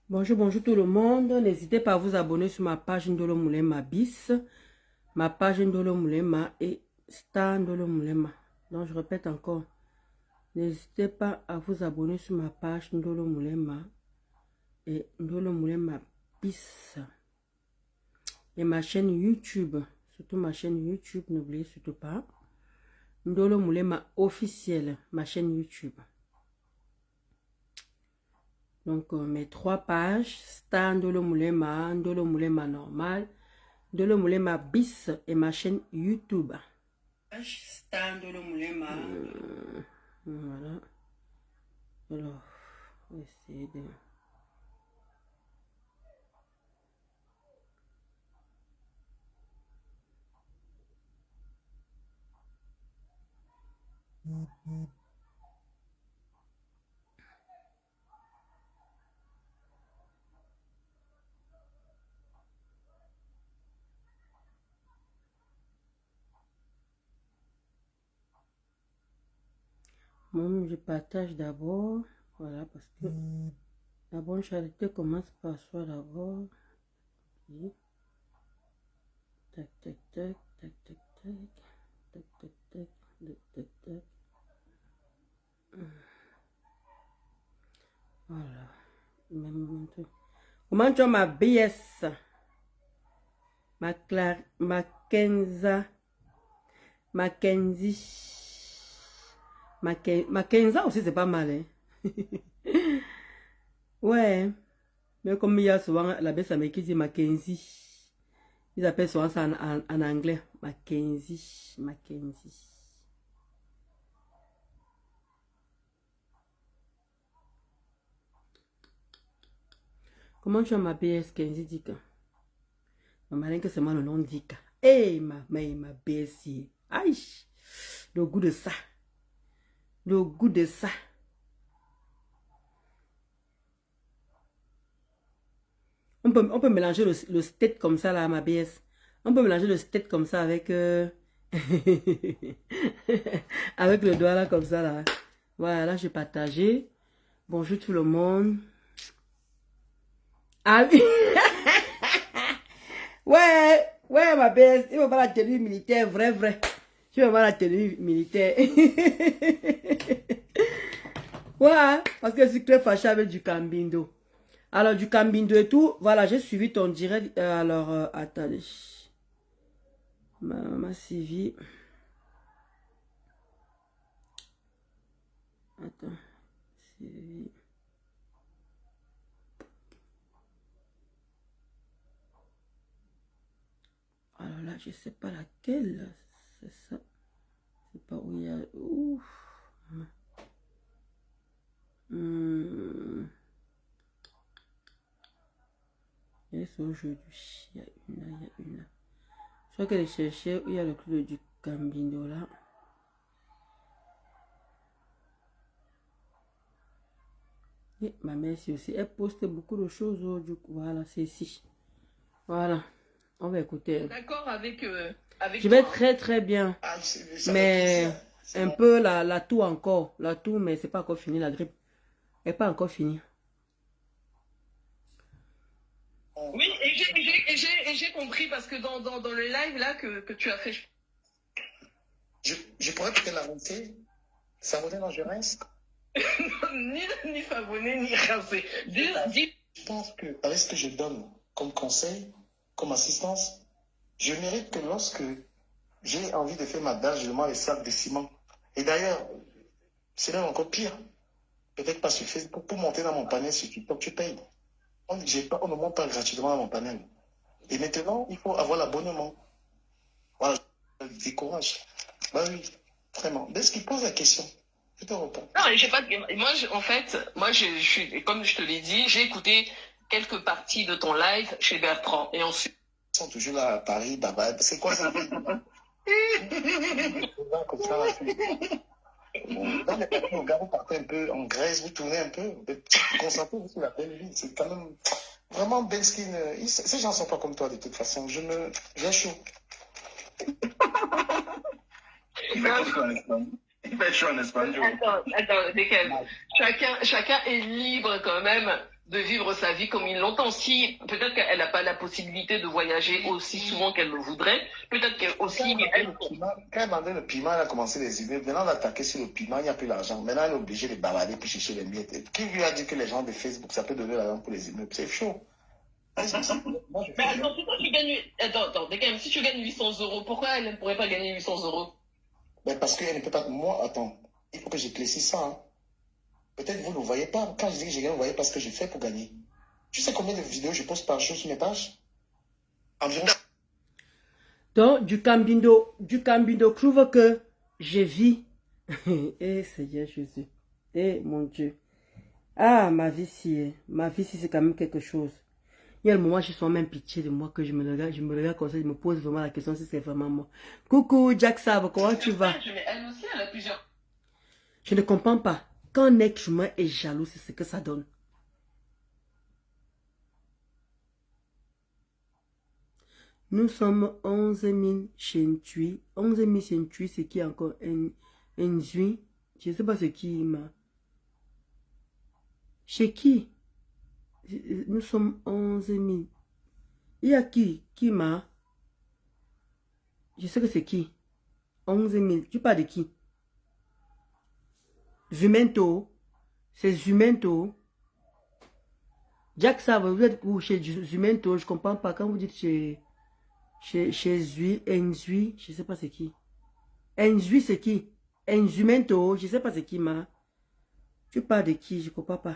Bonjour, bonjour tout le monde. N'hésitez pas à vous abonner sur ma page Ndolo Moulema bis, ma page Ndolo Moulema et Star Ndolo Moulema. Donc je répète encore, n'hésitez pas à vous abonner sur ma page Ndolo Moulema et Ndolo Moulema bis et ma chaîne YouTube, surtout ma chaîne YouTube, n'oubliez surtout pas Ndolo Moulema officiel, ma chaîne YouTube. Donc, mes 3 pages, Star Ndolo Moulema, Ndolo Moulema normal, Ndolo Moulema bis et ma chaîne YouTube. Star Ndolo Moulema. Voilà. Alors, on va essayer de... Moi, je partage d'abord, voilà, parce que la bonne charité commence par soi d'abord. Tac, tac, tac, tac, tac, tac, tac, tac, tac, tac, tac, tac. Voilà. Comment tu as ma BS? Mackenzie aussi, c'est pas mal, hein? Ouais. Mais comme il y a souvent la baisse américaine qui dit Mackenzie. Ils appellent souvent ça en anglais. Mackenzie. Comment tu as ma BS Kenzie Dika? Ma marraine que c'est moi le nom Dika. Hey, ma BS. Aïe. Le goût de ça. Le goût de ça. On peut mélanger le steak comme ça là, ma BS. On peut mélanger le steak comme ça avec... avec le doigt là comme ça là. Voilà, j'ai partagé. Bonjour tout le monde. Ah oui. Ouais, ma BS. Il va voir la tenue militaire, vrai. Tu vas voir la tenue militaire. Ouais, parce que je suis très fâché avec du Cambindo. Alors, du Cambindo et tout, voilà, j'ai suivi ton direct. Alors, attendez. Ma suivi. Attends. Suivi. Alors là, je sais pas laquelle. C'est ça. C'est pas où il y a... Ouf. Et c'est aujourd'hui. Il y a une là. Je crois qu'elle est cherchée où il y a le clou du Cambindo là. Et ma mère aussi. Elle poste beaucoup de choses. Du coup, voilà, c'est ici. Voilà. On va écouter. D'accord avec je vais très bien. Ah, mais un peu la toux encore. La toux, mais c'est pas encore fini. La grippe n'est pas encore finie. Oui, et j'ai compris parce que dans le live là que tu as fait, Je pourrais peut-être l'arrêter. S'abonner dans Jeunesse. Ni s'abonner, ni rincer. Je pense que avec ce que je donne comme conseil, comme assistance, je mérite que lorsque j'ai envie de faire ma dalle, je demande les sacs de ciment. Et d'ailleurs, c'est même encore pire. Peut-être pas sur Facebook. Pour monter dans mon panel sur TikTok, tu payes. On ne monte pas gratuitement dans mon panel. Et maintenant, il faut avoir l'abonnement. Voilà, je décourage. Bah oui, vraiment. Dès qu'il pose la question, je te réponds. Non, j'ai pas de... Moi, en fait, je suis, comme je te l'ai dit, j'ai écouté quelques parties de ton live chez Bertrand. Et ensuite... Ils sont toujours là à Paris, Baba. C'est quoi ça? Comme ça, là, dans les pays, vous partez un peu en Grèce, vous tournez un peu, vous concentrez sur la belle vie. C'est quand même vraiment Benskin. Ces gens ne sont pas comme toi de toute façon. J'ai chaud. Il fait chaud en espagnol. Attends, Dekel. Chacun est libre quand même de vivre sa vie comme il l'entend. Si peut-être qu'elle n'a pas la possibilité de voyager aussi souvent qu'elle le voudrait, peut-être qu'elle aussi... Quand elle vendait le piment, elle a commencé les idées. Maintenant, on a attaqué sur le piment, il n'y a plus d'argent. Maintenant, elle est obligée de bavarder pour chercher les miettes. Qui lui a dit que les gens de Facebook, ça peut donner l'argent pour les immeubles? C'est chaud. Mais attends, si toi tu gagnes... Attends, Dekel, si tu gagnes 800 €, pourquoi elle ne pourrait pas gagner 800 €? Mais parce qu'elle ne peut pas... Moi, attends, il faut que j'éclaircisse ça. Hein. Peut-être vous ne le voyez pas. Quand je dis que je gagne, vous voyez pas ce que je fais pour gagner. Tu sais combien de vidéos je poste par jour sur mes pages? Environ. Donc, du Cambindo trouve que je vis. Eh, Seigneur Jésus. Eh, mon Dieu. Ah, ma vie, si, c'est quand même quelque chose. Il y a le moment où je sens même pitié de moi, que je me regarde comme ça, je me pose vraiment la question si c'est vraiment moi. Coucou, Jack Sab, comment tu vas? Elle aussi, elle a plusieurs. Je ne comprends pas. Quand un être humain est jaloux, c'est ce que ça donne. Nous sommes 11 000 centuries. 11 000 centuries, c'est qui encore? Un juin. Je ne sais pas ce qui m'a. Chez qui? Nous sommes 11 000. Il y a qui? Qui m'a? Je sais que c'est qui? 11 000. Tu parles de qui? Zumento. C'est Zumento. Jack Sava, vous êtes où chez Zumento? Je ne comprends pas. Quand vous dites chez Zui, Enzui, je ne sais pas c'est qui. Enzui, c'est qui? Enzumento, je ne sais pas c'est qui, ma. Tu parles de qui? Je ne comprends pas.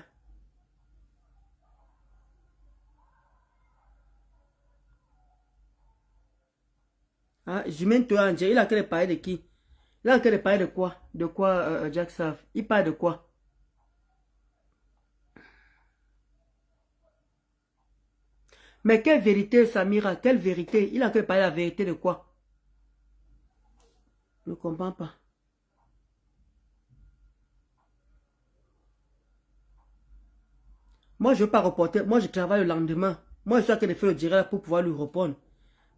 Ah, Zumento, il a qu'à parler de qui? Il a qu'à parler de quoi? De quoi, Jack Sav? Il parle de quoi? Mais quelle vérité, Samira? Quelle vérité? Il a qu'à parler la vérité de quoi? Je ne comprends pas. Moi, je ne veux pas reporter. Moi, je travaille le lendemain. Moi, je suis en train de faire le direct pour pouvoir lui répondre.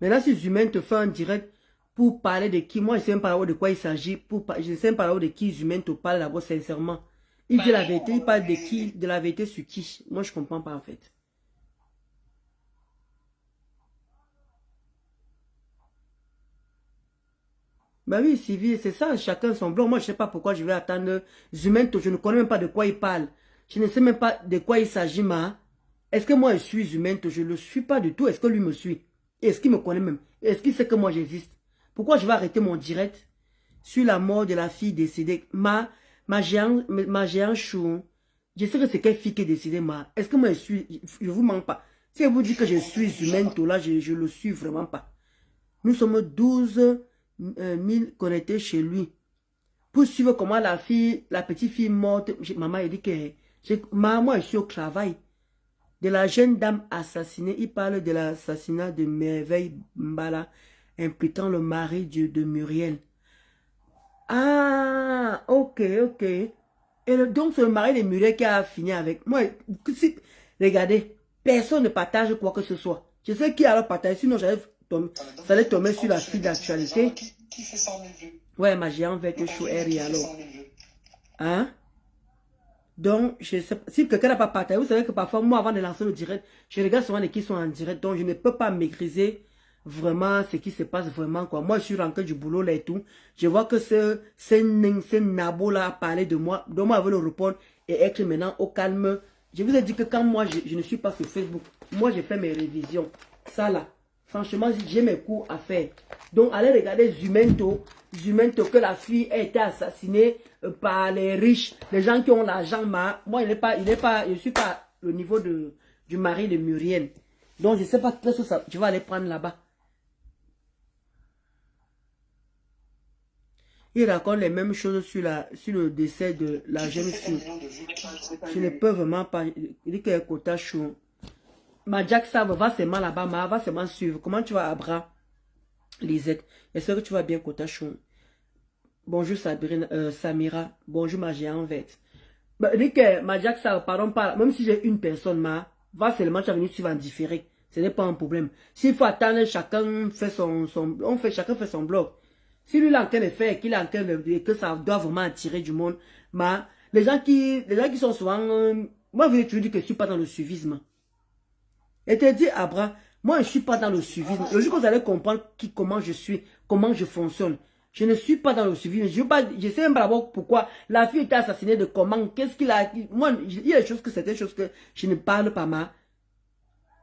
Maintenant, si Zumain te fait un direct pour parler de qui, moi, je ne sais même pas de quoi il s'agit. Je ne sais même pas de qui Zumain te parle d'abord, sincèrement. Il dit la vérité, il parle de qui, de la vérité sur qui. Moi, je ne comprends pas, en fait. Bah oui, Sylvie, c'est ça, chacun son blanc. Moi, je ne sais pas pourquoi je vais attendre Zumento. Je ne connais même pas de quoi il parle. Je ne sais même pas de quoi il s'agit, ma. Est-ce que moi, je suis Zumento? Je ne le suis pas du tout. Est-ce que lui me suit? Est-ce qu'il me connaît même? Est-ce qu'il sait que moi, j'existe? Pourquoi je vais arrêter mon direct sur la mort de la fille décédée? Ma géant chou. Je sais que c'est quelle fille qui est décédée, ma. Est-ce que moi, je suis... Je vous mens pas. Si elle vous dit que je suis Zumento, là, je ne le suis vraiment pas. Nous sommes 12... 1000 connectés chez lui. Pour suivre comment la petite fille morte, maman a dit que moi je suis au travail. De la jeune dame assassinée, il parle de l'assassinat de Merveille Mbala, impliquant le mari de Muriel. Ah, ok. Et donc c'est le mari de Muriel qui a fini avec moi. Regardez, personne ne partage quoi que ce soit. Je sais qui a le partagé, sinon ça allait tomber sur la fille d'actualité. Qui fait 100 000 vues? Ouais, ma géante avec chou et alors. Hein? Donc, je sais pas. Si quelqu'un n'a pas partagé, vous savez que parfois, moi, avant de lancer le direct, je regarde souvent les qui sont en direct. Donc, je ne peux pas maîtriser vraiment ce qui se passe vraiment, quoi. Moi, je suis rentré du boulot, là, et tout. Je vois que ce nabo, là, a parlé de moi. Donc, moi, je vais le répondre et être maintenant au calme. Je vous ai dit que quand moi, je ne suis pas sur Facebook, moi, j'ai fait mes révisions. Ça, là, franchement, j'ai mes cours à faire. Donc, allez regarder Zumento, que la fille a été assassinée par les riches, les gens qui ont l'argent. Moi, je ne suis pas au niveau du mari de Muriel. Donc, je ne sais pas qu'est-ce que ça, tu vas aller prendre là-bas. Il raconte les mêmes choses sur le décès de la jeune fille. Je ne peux vraiment pas. Il dit qu'il y a un quota chaud. Ma Jack Sav va seulement là-bas, va seulement suivre. Comment tu vas, Abra? Lisette, est-ce que tu vas bien, quota chaud? Bonjour Sabrina, Samira. Bonjour ma géante verte. Il dit que ma Jack Sav, pardon, même si j'ai une personne, va seulement, tu vas venir suivre en différé. Ce n'est pas un problème. S'il faut attendre, chacun fait chacun fait son blog. Si lui, il est en train de faire, qu'il est en train de que ça doit vraiment attirer du monde, les gens qui sont souvent, moi, je te dis que je ne suis pas dans le suivisme. Et te dis, Abra, moi, je ne suis pas dans le suivisme. Le jour que vous allez comprendre comment je suis, comment je fonctionne, je ne suis pas dans le suivisme. Je sais même pas d'abord pourquoi la fille était assassinée, de comment, qu'est-ce qu'il a, moi, il y a des choses certaines choses que je ne parle pas,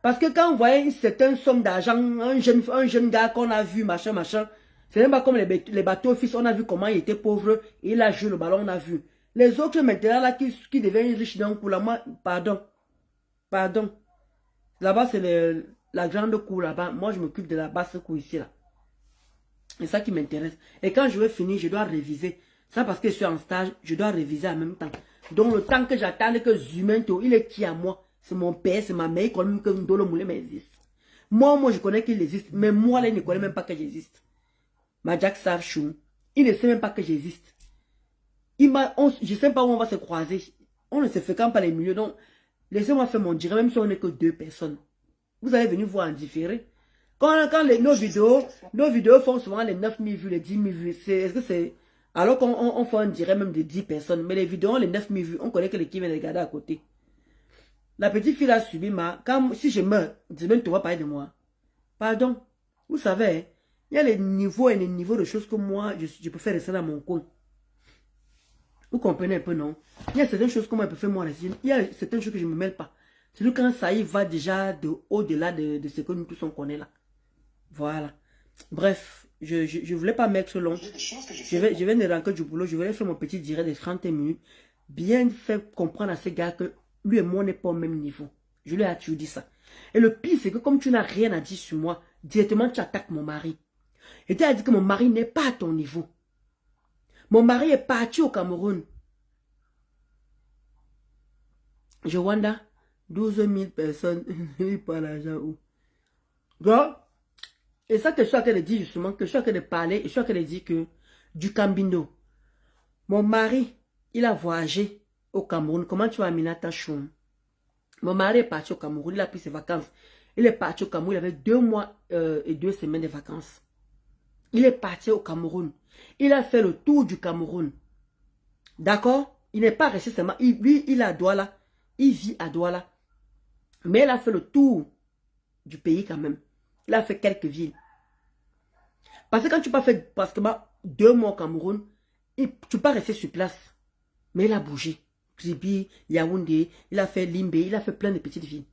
Parce que quand vous voyez une certaine somme d'argent, un jeune gars qu'on a vu, machin, c'est même pas comme les bateaux fils, on a vu comment il était pauvre, et il a joué le ballon, on a vu. Les autres maintenant là qui deviennent riches d'un coup là, moi, pardon. Là-bas c'est la grande cour là-bas, moi je m'occupe de la basse cour ici là. C'est ça qui m'intéresse. Et quand je vais finir, je dois réviser. Ça parce que je suis en stage, je dois réviser en même temps. Donc le temps que j'attends que Zumento, il est qui à moi? C'est mon père, c'est ma mère, il connaît même que Ndolo Moulin existe. Moi je connais qu'il existe, mais moi là, il ne connaît même pas que j'existe. Ma Jack Savchou, il ne sait même pas que j'existe. Je ne sais pas où on va se croiser. On ne se fréquente pas les milieux. Donc, laissez-moi faire mon direct, même si on n'est que 2 personnes. Vous allez venir voir en différé. Quand nos vidéos font souvent les 9000 vues, les 10 000 vues. Est-ce que c'est... Alors qu'on fait un direct même de 10 personnes. Mais les vidéos, les 9000 vues, on connaît que les qui viennent regarder à côté. La petite fille a subi si je meurs, tu vas parler de moi. Pardon. Vous savez, il y a les niveaux et les niveaux de choses que moi, je préfère rester dans mon coin. Vous comprenez un peu, non? Il y a certaines choses que moi, je préfère moi rester. Il y a certaines choses que je ne me mêle pas. C'est nous quand ça y va déjà au-delà de ce que nous tous on connaît là. Voilà. Bref, je ne voulais pas mettre long. Je vais ne rentrer du boulot. Je vais faire mon petit direct de 30 minutes. Bien faire comprendre à ce gars que lui et moi n'est pas au même niveau. Je lui ai toujours dit ça. Et le pire, c'est que comme tu n'as rien à dire sur moi, directement tu attaques mon mari. Et tu as dit que mon mari n'est pas à ton niveau. Mon mari est parti au Cameroun. Rwanda, 12 000 personnes. Il pas l'argent où. Donc, et ça que je suis en train de dire justement, que je suis en train de parler, et je suis en train de dire que du Cambindo. Mon mari, il a voyagé au Cameroun. Comment tu vas amener ta choum? Mon mari est parti au Cameroun, il a pris ses vacances. Il est parti au Cameroun, il avait 2 mois et 2 semaines de vacances. Il est parti au Cameroun. Il a fait le tour du Cameroun. D'accord? Il n'est pas resté seulement. Lui, il est à Douala. Il vit à Douala. Mais il a fait le tour du pays quand même. Il a fait quelques villes. Parce que quand tu pas fait pratiquement 2 mois au Cameroun, tu ne peux pas rester sur place. Mais il a bougé. Kribi, Yaoundé, il a fait Limbe, il a fait plein de petites villes.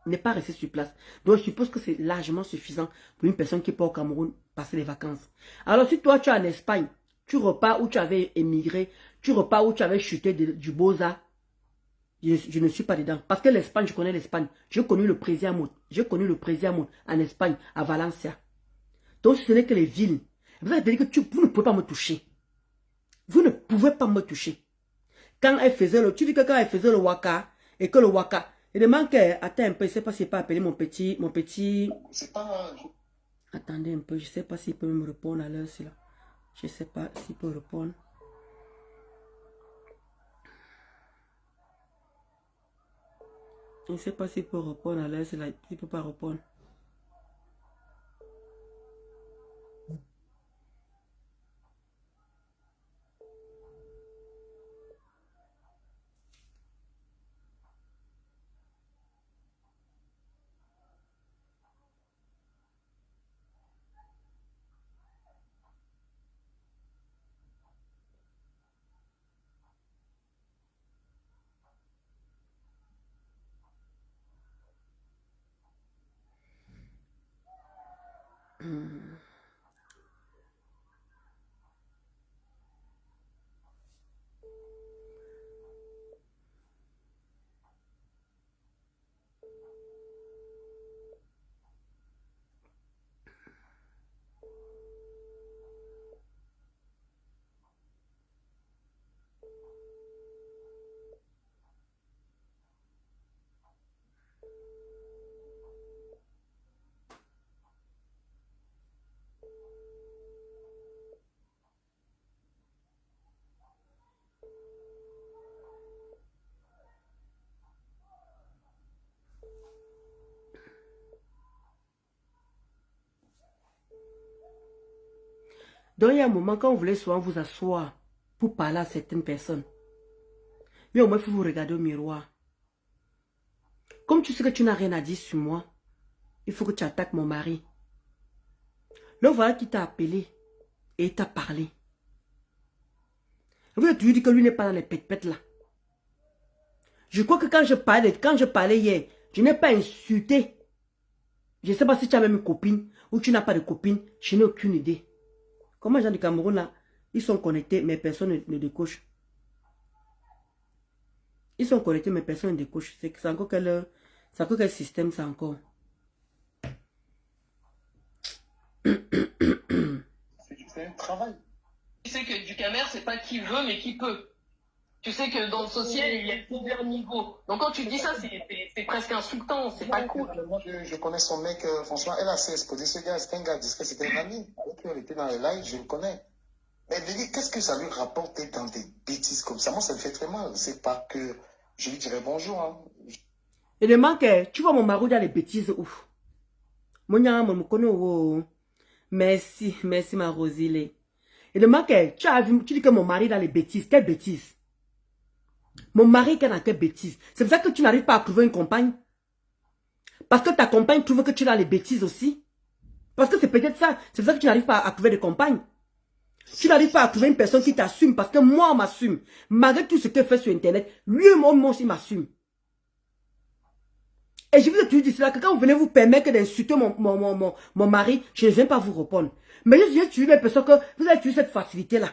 Il n'est pas resté sur place. Donc je suppose que c'est largement suffisant pour une personne qui part au Cameroun passer les vacances. Alors si toi tu es en Espagne, tu repars où tu avais émigré, tu repars où tu avais chuté du Beaux-Arts, je ne suis pas dedans. Parce que l'Espagne, je connais l'Espagne. J'ai connu le Présiamut. J'ai connu le Présiamut en Espagne, à Valencia. Donc ce n'est que les villes. Vous avez dit que vous ne pouvez pas me toucher. Vous ne pouvez pas me toucher. Quand elle faisait tu dis que quand elle faisait le waka, et que le waka, il demande qu'elle, attends un peu, je ne sais pas s'il peut appeler mon petit... C'est pas... Attendez un peu, je ne sais pas s'il peut me répondre à l'heure, là. Je ne sais pas s'il peut répondre. Je ne sais pas s'il peut répondre à l'heure, là. Il ne peut pas répondre. Donc, il y a un moment, quand vous voulez souvent vous asseoir pour parler à certaines personnes, mais au moins, il faut vous regarder au miroir. Comme tu sais que tu n'as rien à dire sur moi, il faut que tu attaques mon mari. Le voilà qui t'a appelé et t'a parlé. Vous avez toujours dit que lui n'est pas dans les pète-pètes là. Je crois que quand je parlais hier, je n'ai pas insulté. Je ne sais pas si tu as même une copine ou tu n'as pas de copine, je n'ai aucune idée. Comment les gens du Cameroun là, ils sont connectés, mais personne ne décoche. Ils sont connectés, mais personne ne décoche. C'est encore quel système, c'est encore. C'est un travail. Tu sais que du Camer, c'est pas qui veut, mais qui peut. Tu sais que dans le social, il y a plusieurs niveaux. Donc quand tu dis ça, c'est presque insultant, c'est pas cool. Moi, je connais son mec, franchement, elle a assez exposé ce gars, c'est un gars discret, c'était un ami. Avec qui on était dans les lives, je le connais. Mais Lily, qu'est-ce que ça lui rapporte d'être dans des bêtises comme ça? Moi, ça me fait très mal. C'est pas que je lui dirais bonjour. Hein. Et le manque, tu vois mon mari dans les bêtises, ouf. Mon yam, me connaît, oh. Merci ma Rosile. Et le manque, tu dis que mon mari dans les bêtises, quelle bêtise? Mon mari qui dans quelle bêtise? C'est pour ça que tu n'arrives pas à trouver une compagne. Parce que ta compagne trouve que tu es dans les bêtises aussi. Parce que c'est peut-être ça. C'est pour ça que tu n'arrives pas à trouver de compagne. Tu n'arrives pas à trouver une personne qui t'assume. Parce que moi, on m'assume. Malgré tout ce qu'elle fait sur Internet, lui, moi aussi, m'assume. Et je vous ai toujours dit cela, que quand vous venez vous permettre d'insulter mon mari, je ne viens pas vous répondre. Mais j'ai toujours l'impression que vous avez toujours cette facilité-là.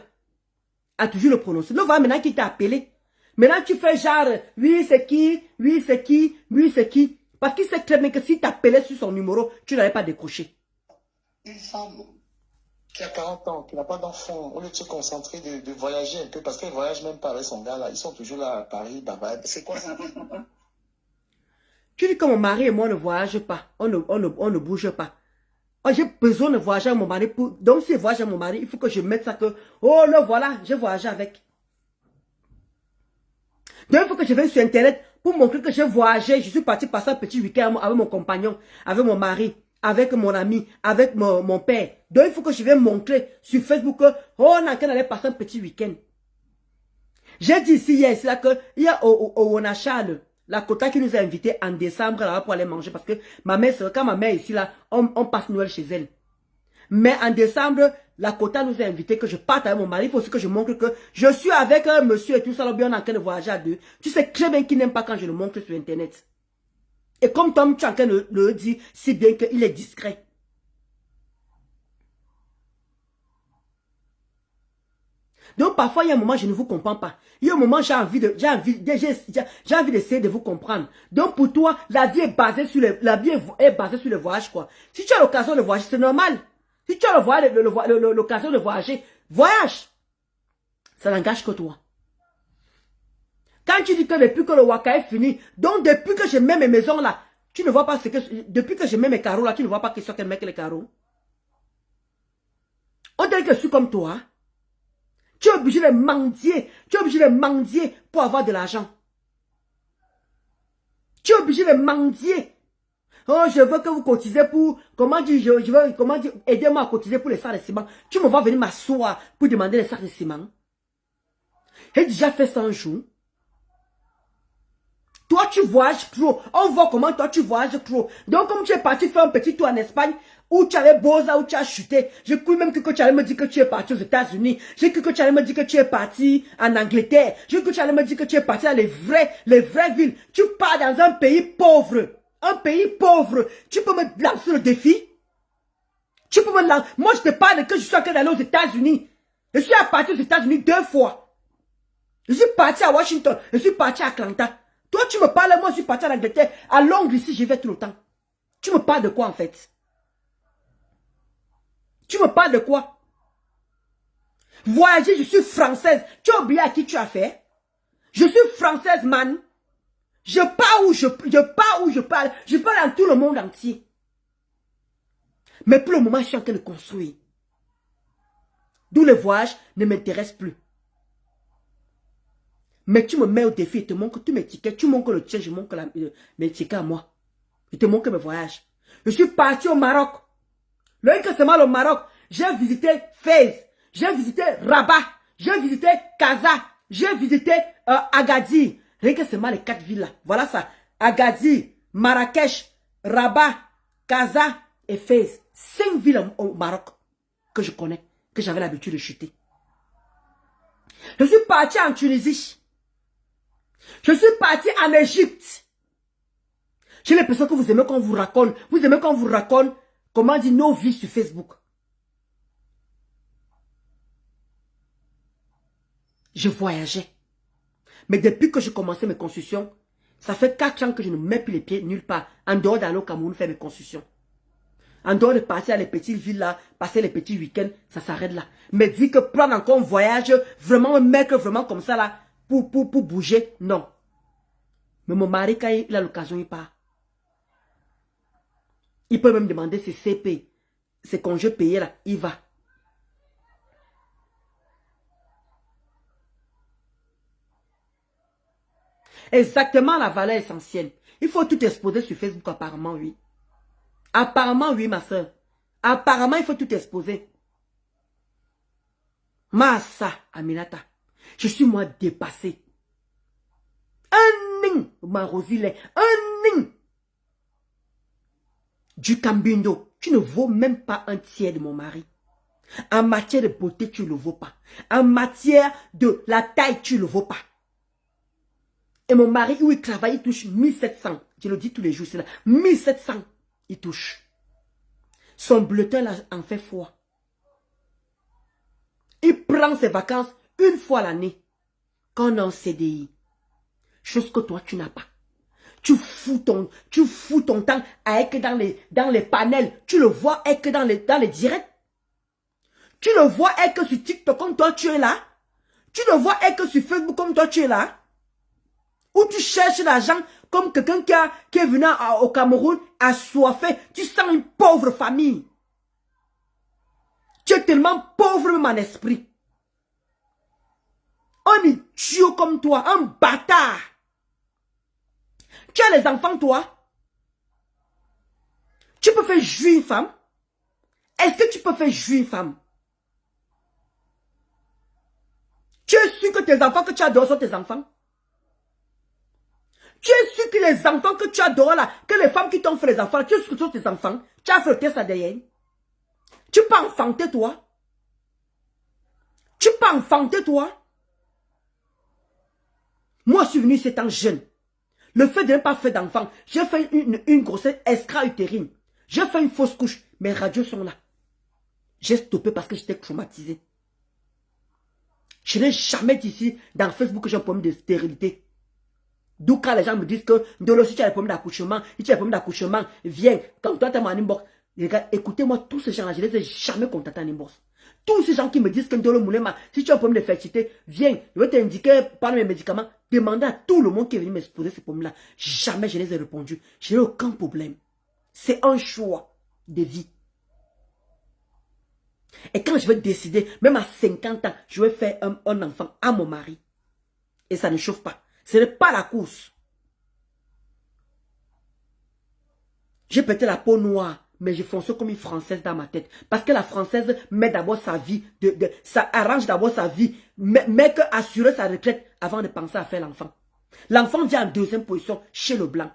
À toujours le prononcer. Le voilà maintenant qui t'a appelé. Maintenant, tu fais genre, oui, c'est qui, oui, c'est qui, oui, c'est qui. Parce qu'il sait très bien que si tu appelais sur son numéro, tu n'allais pas décrocher. Une femme qui a 40 ans, qui n'a pas d'enfant, au lieu de se concentrer, de voyager un peu, parce qu'elle ne voyage même pas avec son gars là, ils sont toujours là à Paris, c'est quoi ça? Tu dis que mon mari et moi ne voyageons pas, on ne bouge pas. Oh, j'ai besoin de voyager avec mon mari. Donc si je voyage avec mon mari, il faut que je mette ça que, oh là voilà, j'ai voyagé avec. Donc il faut que je vienne sur Internet pour montrer que j'ai voyagé. Je suis parti passer un petit week-end avec mon compagnon, avec mon mari, avec mon ami, avec mon père. Donc il faut que je vienne montrer sur Facebook que, oh, on a qu'à aller passer un petit week-end. J'ai dit ici hier, c'est là que, il y a au Wonachal, la Kota qui nous a invités en décembre là pour aller manger. Parce que ma mère, quand ma mère est ici là, on passe Noël chez elle. Mais en décembre, la Kota nous a invités que je parte avec mon mari. Il faut aussi que je montre que je suis avec un monsieur et tout ça. Là, bien on est en train de voyager à deux. Tu sais très bien qu'il n'aime pas quand je le montre sur Internet. Et comme Tom, tu es en train de le dire si bien qu'il est discret. Donc parfois, il y a un moment, je ne vous comprends pas. Il y a un moment, j'ai envie d'essayer de vous comprendre. Donc pour toi, la vie est basée sur le voyage, quoi. Si tu as l'occasion de voyager, c'est normal. Si tu as l'occasion de voyager, voyage. Ça n'engage que toi. Quand tu dis que depuis que le Waka est fini, donc depuis que je mets mes maisons là, tu ne vois pas ce que... Depuis que je mets mes carreaux là, tu ne vois pas que c'est quel mec les carreaux. On dirait que je suis comme toi. Tu es obligé de mendier. Tu es obligé de mendier pour avoir de l'argent. Tu es obligé de mendier. Oh, je veux que vous cotisez pour... Comment dire, comment dire, aidez-moi à cotiser pour les sacs de ciment. Tu me vas venir m'asseoir pour demander les sacs de ciment. J'ai déjà fait 100 jours. Toi, tu voyages trop. On voit comment toi, tu voyages trop. Donc, comme tu es parti faire un petit tour en Espagne, où tu avais Boza, où tu as chuté, j'ai cru même que tu allais me dire que tu es parti aux États-Unis. J'ai cru que tu allais me dire que tu es parti en Angleterre. J'ai cru que tu allais me dire que tu es parti dans les vraies villes. Tu pars dans un pays pauvre. Un pays pauvre. Tu peux me lancer le défi? Tu peux me lancer. Moi, je te parle que je suis en train d'aller aux États-Unis. Je suis parti aux États-Unis 2 fois. Je suis parti à Washington. Je suis parti à Atlanta. Toi, tu me parles, moi, je suis parti en Angleterre. À Londres, ici, j'y vais tout le temps. Tu me parles de quoi, en fait? Tu me parles de quoi? Voyager, je suis française. Tu as oublié à qui tu as fait? Je suis française, man. Je pars où je pars où je parle. Je parle dans tout le monde entier. Mais pour le moment, je suis en train de construire. D'où le voyage ne m'intéresse plus. Mais tu me mets au défi et te montres tous mes tickets. Tu montres le tien, je montre mes tickets à moi. Je te montre mes voyages. Je suis parti au Maroc. Le récemment au Maroc, j'ai visité Fès. J'ai visité Rabat. J'ai visité Casa. J'ai visité Agadir. Récemment les 4 villes là. Voilà ça. Agadir, Marrakech, Rabat, Casa et Fès. 5 villes au Maroc que je connais, que j'avais l'habitude de chuter. Je suis parti en Tunisie. Je suis parti en Égypte. J'ai l'impression que vous aimez qu'on vous raconte. Vous aimez qu'on vous raconte comment dire nos vies sur Facebook. Je voyageais. Mais depuis que j'ai commencé mes constructions, ça fait 4 ans que je ne mets plus les pieds nulle part. En dehors d'aller au Cameroun faire mes constructions. En dehors de partir à les petites villes là, passer les petits week-ends, ça s'arrête là. Mais dire que prendre encore un voyage, vraiment un mec vraiment comme ça là, pour bouger, non. Mais mon mari, quand il a l'occasion, il part. Il peut même demander ses CP, ses congés payés là, il va. Exactement la valeur essentielle. Il faut tout exposer sur Facebook apparemment, oui. Apparemment, oui, ma soeur. Apparemment, il faut tout exposer. Massa, Aminata. Je suis moi dépassée. Un ning, ma Rosile, un ning. Du Cambindo, tu ne vaux même pas un tiers de mon mari. En matière de beauté, tu ne le vaux pas. En matière de la taille, tu ne le vaux pas. Et mon mari, où il travaille, il touche 1700. Je le dis tous les jours, c'est là. 1700, il touche. Son bulletin là, en fait foi. Il prend ses vacances une fois l'année. Quand on est en CDI. Chose que toi, tu n'as pas. Tu fous ton temps avec dans les panels. Tu le vois avec dans les directs. Tu le vois avec sur TikTok comme toi, tu es là. Tu le vois avec sur Facebook comme toi, tu es là. Ou tu cherches l'argent comme quelqu'un qui est venu au Cameroun assoiffé. Tu sens une pauvre famille. Tu es tellement pauvre même en esprit. Un idiot comme toi, un bâtard. Tu as les enfants, toi. Tu peux faire jouir une femme. Est-ce que tu peux faire jouir une femme? Tu es sûr que tes enfants que tu adores sont tes enfants? Tu es sûr que les enfants que tu adores là, que les femmes qui t'ont fait les enfants, tu es sûr que ce sont tes enfants? Tu as fait le test ADN? Tu peux enfanter, toi? Tu peux enfanter, toi? Moi, je suis venu 7 ans jeune. Le fait de ne pas faire d'enfant, j'ai fait une grossesse extra-utérine. J'ai fait une fausse couche. Mes radios sont là. J'ai stoppé parce que j'étais traumatisé. Je n'ai jamais dit ici dans Facebook que j'ai un problème de stérilité. D'où quand les gens me disent que si tu as un problème d'accouchement, si tu as un problème d'accouchement, viens. Quand toi tu es en inbox, les gars, écoutez-moi, tous ces gens-là, je ne les ai jamais contactés en inbox. Tous ces gens qui me disent que Ndolo Moulema, si tu as un problème de fertilité, viens, je vais t'indiquer par mes médicaments. Demandez à tout le monde qui est venu m'exposer ces problèmes-là. Jamais je les ai répondu. Je n'ai aucun problème. C'est un choix de vie. Et quand je vais décider, même à 50 ans, je vais faire un enfant à mon mari. Et ça ne chauffe pas. Ce n'est pas la course. J'ai peut-être la peau noire, mais je fonce comme une Française dans ma tête. Parce que la Française met d'abord sa vie, ça arrange d'abord sa vie, mais que assurer sa retraite avant de penser à faire l'enfant. L'enfant vient en deuxième position chez le blanc.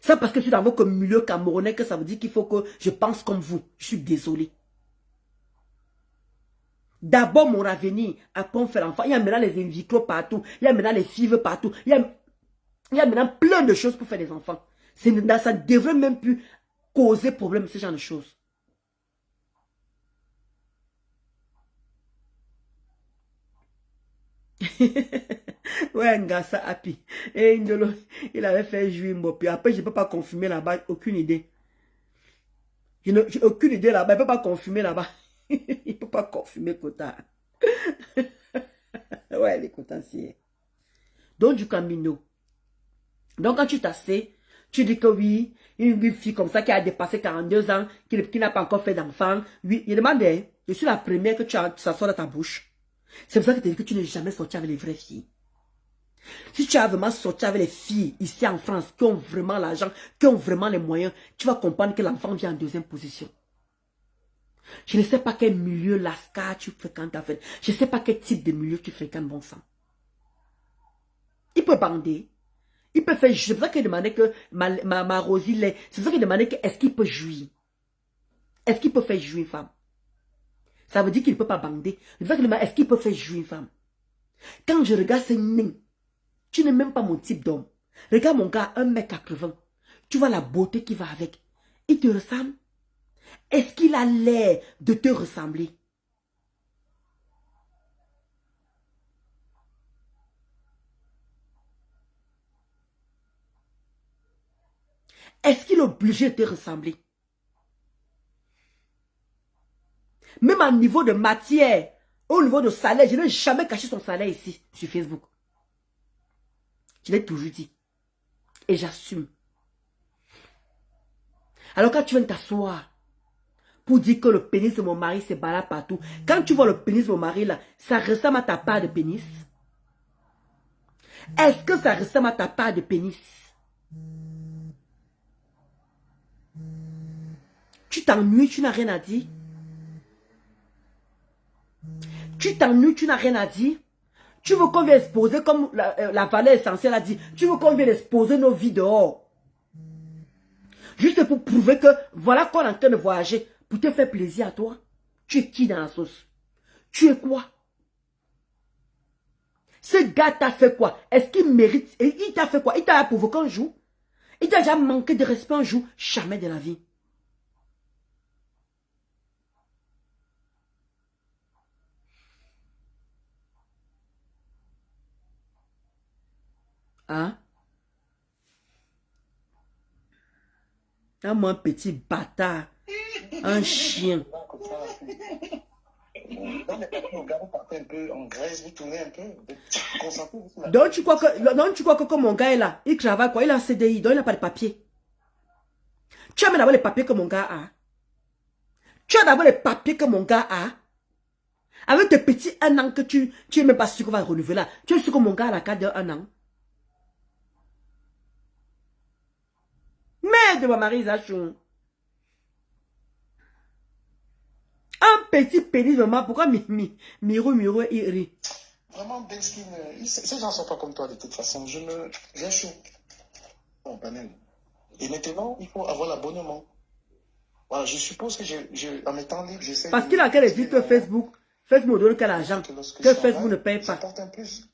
C'est parce que je suis dans votre milieu camerounais que ça veut dire qu'il faut que je pense comme vous. Je suis désolé. D'abord mon avenir, après on fait l'enfant. Il y a maintenant les in vitro partout. Il y a maintenant les fives partout. Il y a maintenant plein de choses pour faire des enfants. Ça ne devrait même plus causer problème, ce genre de choses. Ouais, Ngassa Happy. Et Ndolo, il avait fait jouer Mbopi. Après, je ne peux pas confirmer là-bas, aucune idée. J'ai aucune idée là-bas, il ne peut pas confirmer là-bas. Il ne peut pas confirmer Kota. Ouais, les Kotanciers. Donc, du camino. Donc, quand tu t'assais, tu dis que oui, une fille comme ça qui a dépassé 42 ans, qui n'a pas encore fait d'enfant. Oui, il demandait, je suis la première que ça sort de ta bouche. C'est pour ça que tu dis que tu n'es jamais sorti avec les vraies filles. Si tu as vraiment sorti avec les filles ici en France, qui ont vraiment l'argent, qui ont vraiment les moyens, tu vas comprendre que l'enfant vient en deuxième position. Je ne sais pas quel milieu lascar tu fréquentes en fait. Je ne sais pas quel type de milieu tu fréquentes, bon sang. Il peut bander. Il peut faire, c'est pour ça qu'il demandait que ma Rosie l'est. C'est pour ça qu'il demandait que est-ce qu'il peut jouir. Est-ce qu'il peut faire jouir une femme? Ça veut dire qu'il ne peut pas bander. C'est pour ça qu'il demandait est-ce qu'il peut faire jouir une femme. Quand je regarde ce nain, tu n'es même pas mon type d'homme. Regarde mon gars, 1m80. Tu vois la beauté qui va avec. Il te ressemble? Est-ce qu'il a l'air de te ressembler? Est-ce qu'il est obligé de te ressembler? Même à niveau de matière, au niveau de salaire, je n'ai jamais caché son salaire ici, sur Facebook. Je l'ai toujours dit. Et j'assume. Alors quand tu viens t'asseoir pour dire que le pénis de mon mari se balade partout, quand tu vois le pénis de mon mari là, ça ressemble à ta part de pénis? Est-ce que ça ressemble à ta part de pénis? Tu t'ennuies, tu n'as rien à dire? Tu t'ennuies, tu n'as rien à dire? Tu veux qu'on vienne exposer comme la valeur essentielle a dit? Tu veux qu'on vienne exposer nos vies dehors? Juste pour prouver que voilà qu'on est en train de voyager pour te faire plaisir à toi. Tu es qui dans la sauce? Tu es quoi? Ce gars t'a fait quoi? Est-ce qu'il mérite? Et il t'a fait quoi? Il t'a provoqué un jour? Il t'a déjà manqué de respect un jour? Jamais de la vie. Hein? Un petit bâtard. Un chien. Donc tu crois que comme mon gars est là, il travaille quoi? Il a un CDI, donc il n'a pas de papier. Tu as même d'abord les papiers que mon gars a. Tu as d'abord les papiers que mon gars a. Avec tes petits 1 an que tu n'es même pas sûr qu'on va renouveler là. Tu es sûr que mon gars a la carte de 1 an. Merde, ma Marie Zachou. Un petit pénis, maman, pourquoi Miro, il rit? Vraiment, Benskin, ces gens ne sont pas comme toi de toute façon. J'ai chaud. Bon, panel. Et maintenant, il faut avoir l'abonnement. Voilà, je suppose que en étant libre, j'essaie. Parce qu'il a qu'à dire que Facebook me donne quel argent, que Facebook ne paye pas. Un plus.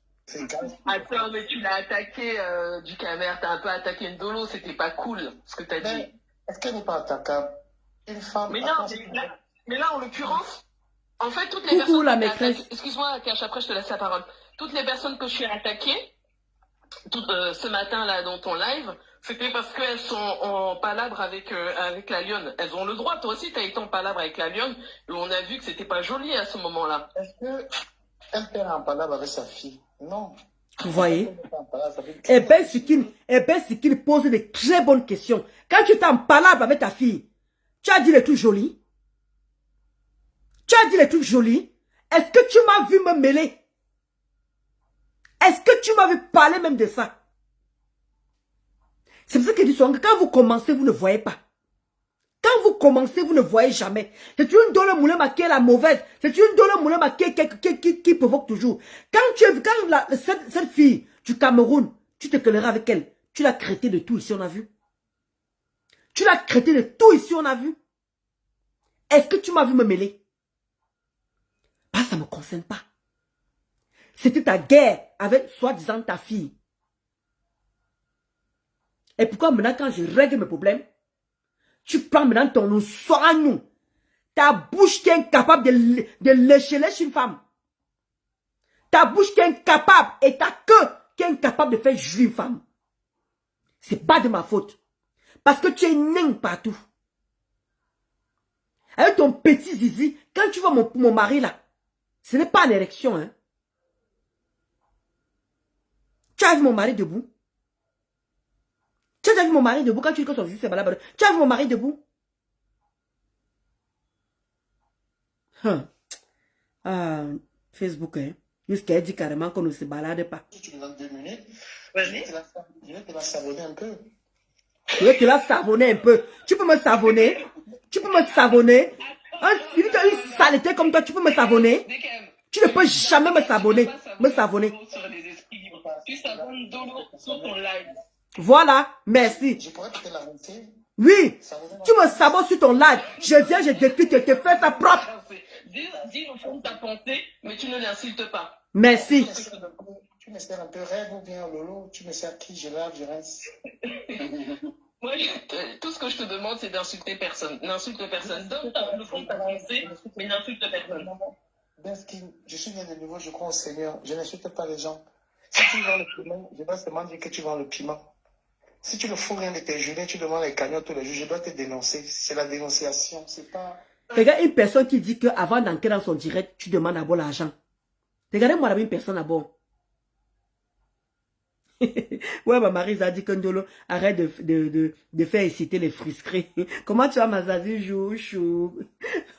Attends, mais tu l'as attaqué du caméra, t'as un peu attaqué Ndolo, c'était pas cool ce que t'as dit. Est-ce qu'elle n'est pas attaquable? Une femme. Mais non, mais là, en l'occurrence, en fait, toutes les personnes. La maîtresse. Excuse-moi, Cache, après je te laisse la parole. Toutes les personnes que je suis attaquées, ce matin là dans ton live, c'était parce qu'elles sont en palabre avec la lionne. Elles ont le droit. Toi aussi, tu as été en palabre avec la lionne et on a vu que c'était pas joli à ce moment-là. Est-ce qu'elle perd en palabre avec sa fille? Non. Vous voyez? Eh bien, ce qu'il pose des très bonnes questions. Quand tu t'en palabre avec ta fille, tu as dit les trucs jolis? Tu as dit les trucs jolis? Est-ce que tu m'as vu me mêler? Est-ce que tu m'avais parlé même de ça? C'est pour ça que je dis souvent que quand vous commencez, vous ne voyez pas. Quand vous commencez, vous ne voyez jamais. C'est une Ndolo Moulema qui est la mauvaise. C'est une Ndolo Moulema qui provoque toujours. Quand cette fille du Cameroun, tu te colleras avec elle. Tu l'as traité de tout ici, on a vu. Tu l'as traité de tout ici, on a vu. Est-ce que tu m'as vu me mêler? Bah, ça ne me concerne pas. C'était ta guerre avec soi-disant ta fille. Et pourquoi maintenant quand je règle mes problèmes, Tu prends maintenant ton soin. Ta bouche qui est incapable de lécher une femme. Ta bouche qui est incapable et ta queue qui est incapable de faire jouir une femme. C'est pas de ma faute. Parce que tu es nain partout. Avec ton petit zizi, quand tu vois mon mari là, ce n'est pas une érection. Hein. Tu as vu mon mari debout? Tu as vu mon mari debout quand tu dis que son zizi c'est balade? Tu as vu mon mari debout? Ah, Facebook, hein. Jusqu'à dit carrément qu'on ne se balade pas. Si tu me donnes 2 minutes, Vas-y. je vais te la savonner un peu. Je vais te la savonner un peu. Tu peux me savonner? Tu peux me savonner? Une saleté comme toi, tu peux me savonner? Tu ne peux jamais me savonner. Me savonner. Tu savonnes Dolo sur ton live. Voilà, merci. Je pourrais te la rincer. Oui, tu me savonnes sur ton live. Je viens, je décris, je te fais ça propre. Dis au fond de ta pensée, mais tu ne l'insultes pas. Merci. Tu me sers un peu rêve ou bien Lolo, tu me sers qui, je lave, je rince. Moi, tout ce que je te demande, c'est d'insulter personne. N'insulte personne. Donne le fond de ta pensée, mais n'insulte personne. Je suis né de nouveau, je crois au Seigneur. Je n'insulte pas les gens. Si tu vends le piment, je dois seulement dire que tu vends le piment. Si tu ne fous rien de tes jurés, tu demandes les cagnottes tous les jours, je dois te dénoncer. C'est la dénonciation, c'est pas... Regarde une personne qui dit qu'avant d'entrer dans son direct, tu demandes d'abord l'argent. Regardez-moi la même personne d'abord. Ouais, ma Marie a dit que Ndolo arrête de faire exciter les frustrés. Comment tu vas, Mazazi, chou?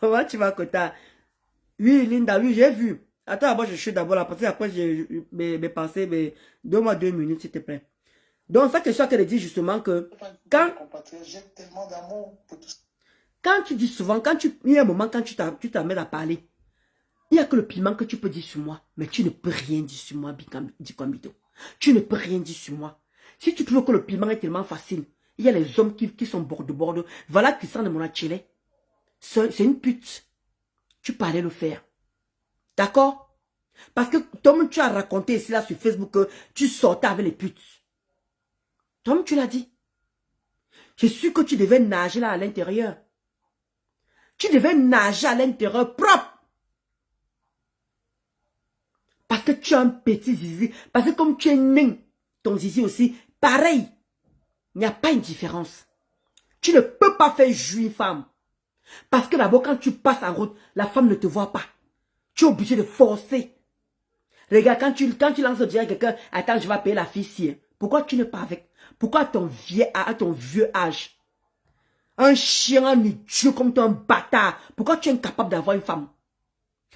Comment tu vas, Kota? Oui, Linda, oui, j'ai vu. Attends, d'abord, je suis d'abord là, parce que après, j'ai mes pensées, mais donne-moi 2 minutes, s'il te plaît. Donc, ça, question qu'elle dit justement que quand tu dis souvent, il y a un moment quand tu t'amènes à parler, il n'y a que le piment que tu peux dire sur moi, mais tu ne peux rien dire sur moi, Dikwambito. Tu ne peux rien dire sur moi. Si tu trouves que le piment est tellement facile, il y a les hommes qui sont bord de bord. Voilà Christian de Monachile. C'est une pute. Tu parlais le faire. D'accord? Parce que Tom, tu as raconté ici là sur Facebook que tu sortais avec les putes. Tom, tu l'as dit. Je suis que tu devais nager là à l'intérieur. Tu devais nager à l'intérieur propre. Parce que tu as un petit zizi. Parce que comme tu es nain, ton zizi aussi, pareil. Il n'y a pas une différence. Tu ne peux pas faire jouir une femme. Parce que d'abord, quand tu passes en route, la femme ne te voit pas. Tu es obligé de forcer. Regarde, quand tu lances au direct quelqu'un, attends, je vais payer la fille si. Pourquoi tu n'es pas avec? Pourquoi à ton vieux âge? Un chien, un idiot comme toi, un bâtard. Pourquoi tu es incapable d'avoir une femme?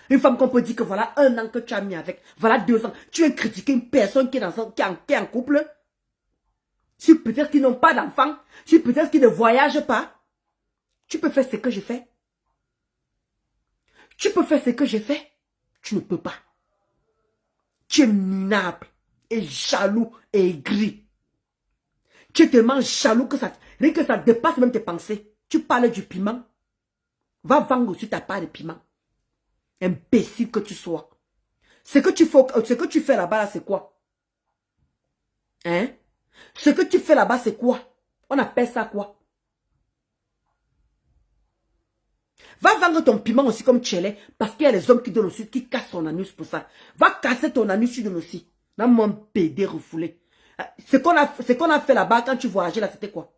Une femme qu'on peut dire que voilà 1 an que tu as mis avec. Voilà 2 ans. Tu veux critiquer une personne qui est en couple? Si peut-être qu'ils n'ont pas d'enfant. Si peut-être qu'ils ne voyagent pas. Tu peux faire ce que je fais. Tu peux faire ce que j'ai fait. Tu ne peux pas. Tu es minable et jaloux et aigri. Tu es tellement jaloux que ça dépasse même tes pensées. Tu parles du piment. Va vendre aussi ta part de piment. Imbécile que tu sois. Ce que tu fais là-bas, c'est quoi? Hein? Ce que tu fais là-bas, c'est quoi? On appelle ça quoi? Va vendre ton piment aussi comme Tchélé, parce qu'il y a les hommes qui donnent aussi, qui cassent ton anus pour ça. Va casser ton anus, tu donnes aussi. Dans mon pédé refoulé. Ce qu'on a fait là-bas quand tu voyageais là, c'était quoi?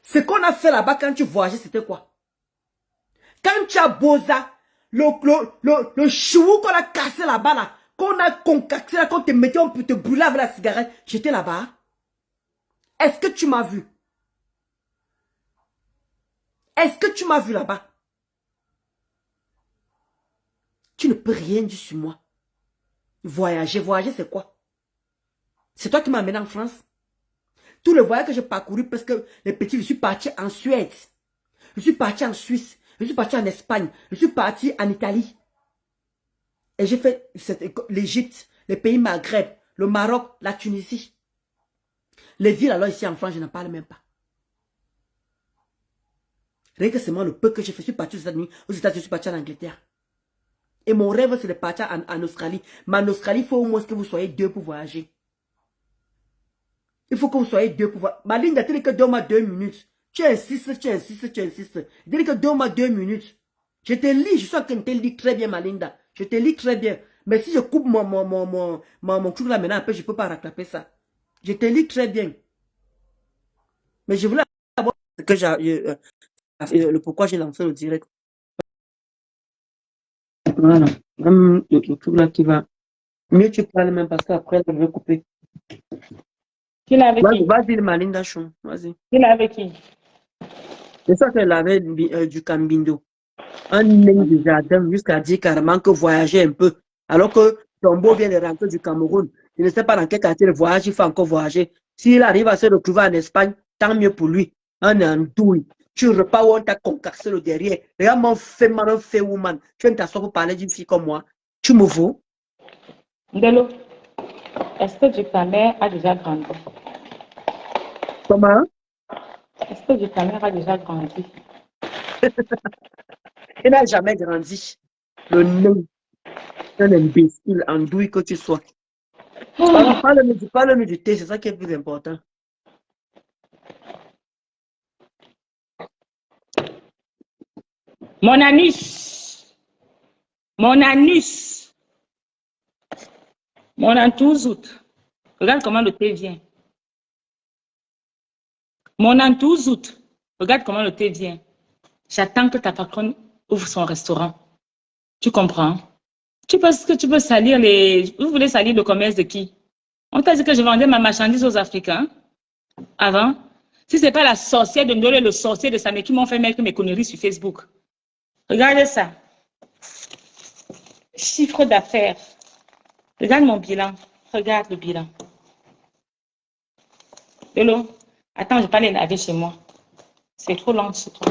Ce qu'on a fait là-bas quand tu voyageais, c'était quoi? Quand tu as Boza, le chou qu'on a cassé là-bas, là, qu'on a concocté là, qu'on te mettait, on peut te brûler avec la cigarette, j'étais là-bas. Est-ce que tu m'as vu? Est-ce que tu m'as vu là-bas? Tu ne peux rien dire sur moi. Voyager c'est quoi? C'est toi qui m'as amené en France. Tout le voyage que j'ai parcouru, parce que les petits, je suis parti en Suède. Je suis parti en Suisse. Je suis parti en Espagne. Je suis parti en Italie. Et j'ai fait l'Égypte, les pays Maghreb, le Maroc, la Tunisie. Les villes alors ici en France, je n'en parle même pas. Rien que c'est moi le peu que j'ai fait. Je suis parti aux États-Unis, je suis parti en Angleterre. Et mon rêve, c'est de partir en Australie. Mais en Australie, il faut au moins que vous soyez 2 pour voyager. Il faut que vous soyez 2 pour voyager. Ma ligne d'attente est que donne-moi 2 minutes. Tu insistes, tu insistes, tu insistes. Dis que donne-moi 2 minutes. Je te lis, je suis en train de te lire très bien, Malinda. Je te lis très bien. Mais si je coupe mon truc là maintenant, après, je ne peux pas rattraper ça. Je te lis très bien. Mais je voulais savoir que le pourquoi j'ai lancé le direct. Voilà. Même le truc là qui va. Mieux tu parles même parce qu'après, je vais couper. Qui l'a avec qui? Vas-y, Malinda Chon. Vas-y. Qui l'a avec qui? C'est ça qu'elle avait du Cambindo. Un nain de jardin jusqu'à dire carrément que voyager un peu. Alors que Tombo vient de rentrer du Cameroun. Je ne sais pas dans quel quartier de voyage il faut encore voyager. S'il arrive à se retrouver en Espagne, tant mieux pour lui. Un andouille. Tu repars où on t'a concassé le derrière. Regarde mon fait man, un fait woman. Tu viens t'asseoir pour parler d'une fille comme moi. Tu me vaux? Ndelo, est-ce que ta mère a déjà grandi? Comment? Est-ce que ta mère a déjà grandi? Il n'a jamais grandi. Le nain. Un imbécile, andouille que tu sois. Parle-moi du thé, c'est ça qui est plus important. Mon anus. Mon anus. Mon antouzout. Regarde comment le thé vient. Mon antouzout. Regarde comment le thé vient. J'attends que ta patronne ouvre son restaurant. Tu comprends? Tu penses que tu peux salir les... Vous voulez salir le commerce de qui? On t'a dit que je vendais ma marchandise aux Africains avant. Si ce n'est pas la sorcière de Ndolo et le sorcier de Sané qui m'ont fait mettre mes conneries sur Facebook. Regardez ça. Chiffre d'affaires. Regarde mon bilan. Regarde le bilan. Lolo, attends, je vais pas les laver chez moi. C'est trop long chez toi.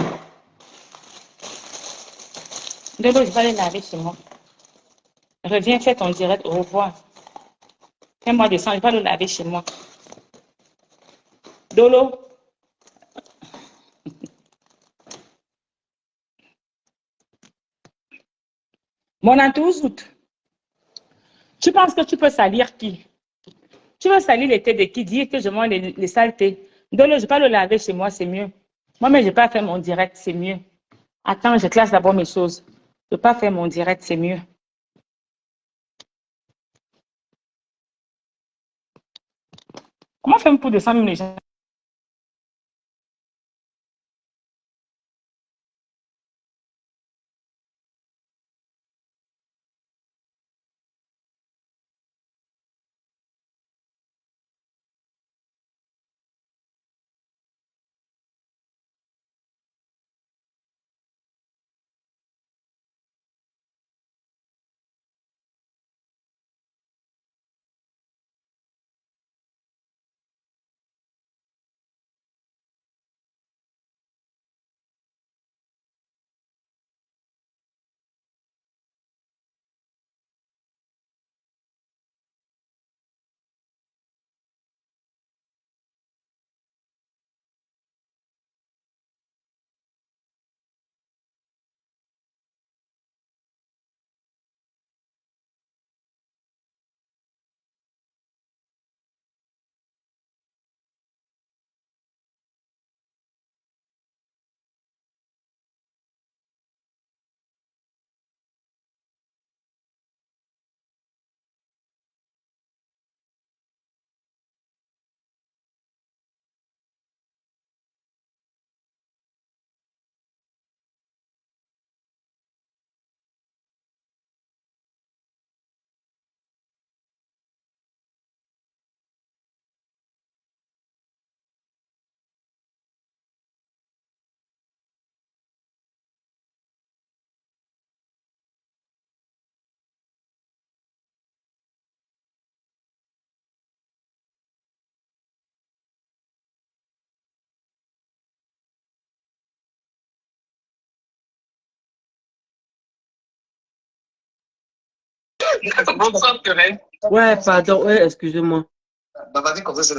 Lolo, je vais pas les laver chez moi. Reviens, fais ton direct. Au revoir. Fais-moi descendre, je vais pas le laver chez moi. Dolo. Mon antouzout. Tu penses que tu peux salir qui? Tu veux salir les têtes de qui? Dire que je mange les saletés. Dolo, je ne vais pas le laver chez moi, c'est mieux. Moi-même, je ne vais pas faire mon direct, c'est mieux. Attends, je classe d'abord mes choses. Je ne vais pas faire mon direct, c'est mieux. Comment faire pour descendre les gens? Ouais, pardon, ouais, excusez-moi. Bah, vas-y, comme ça,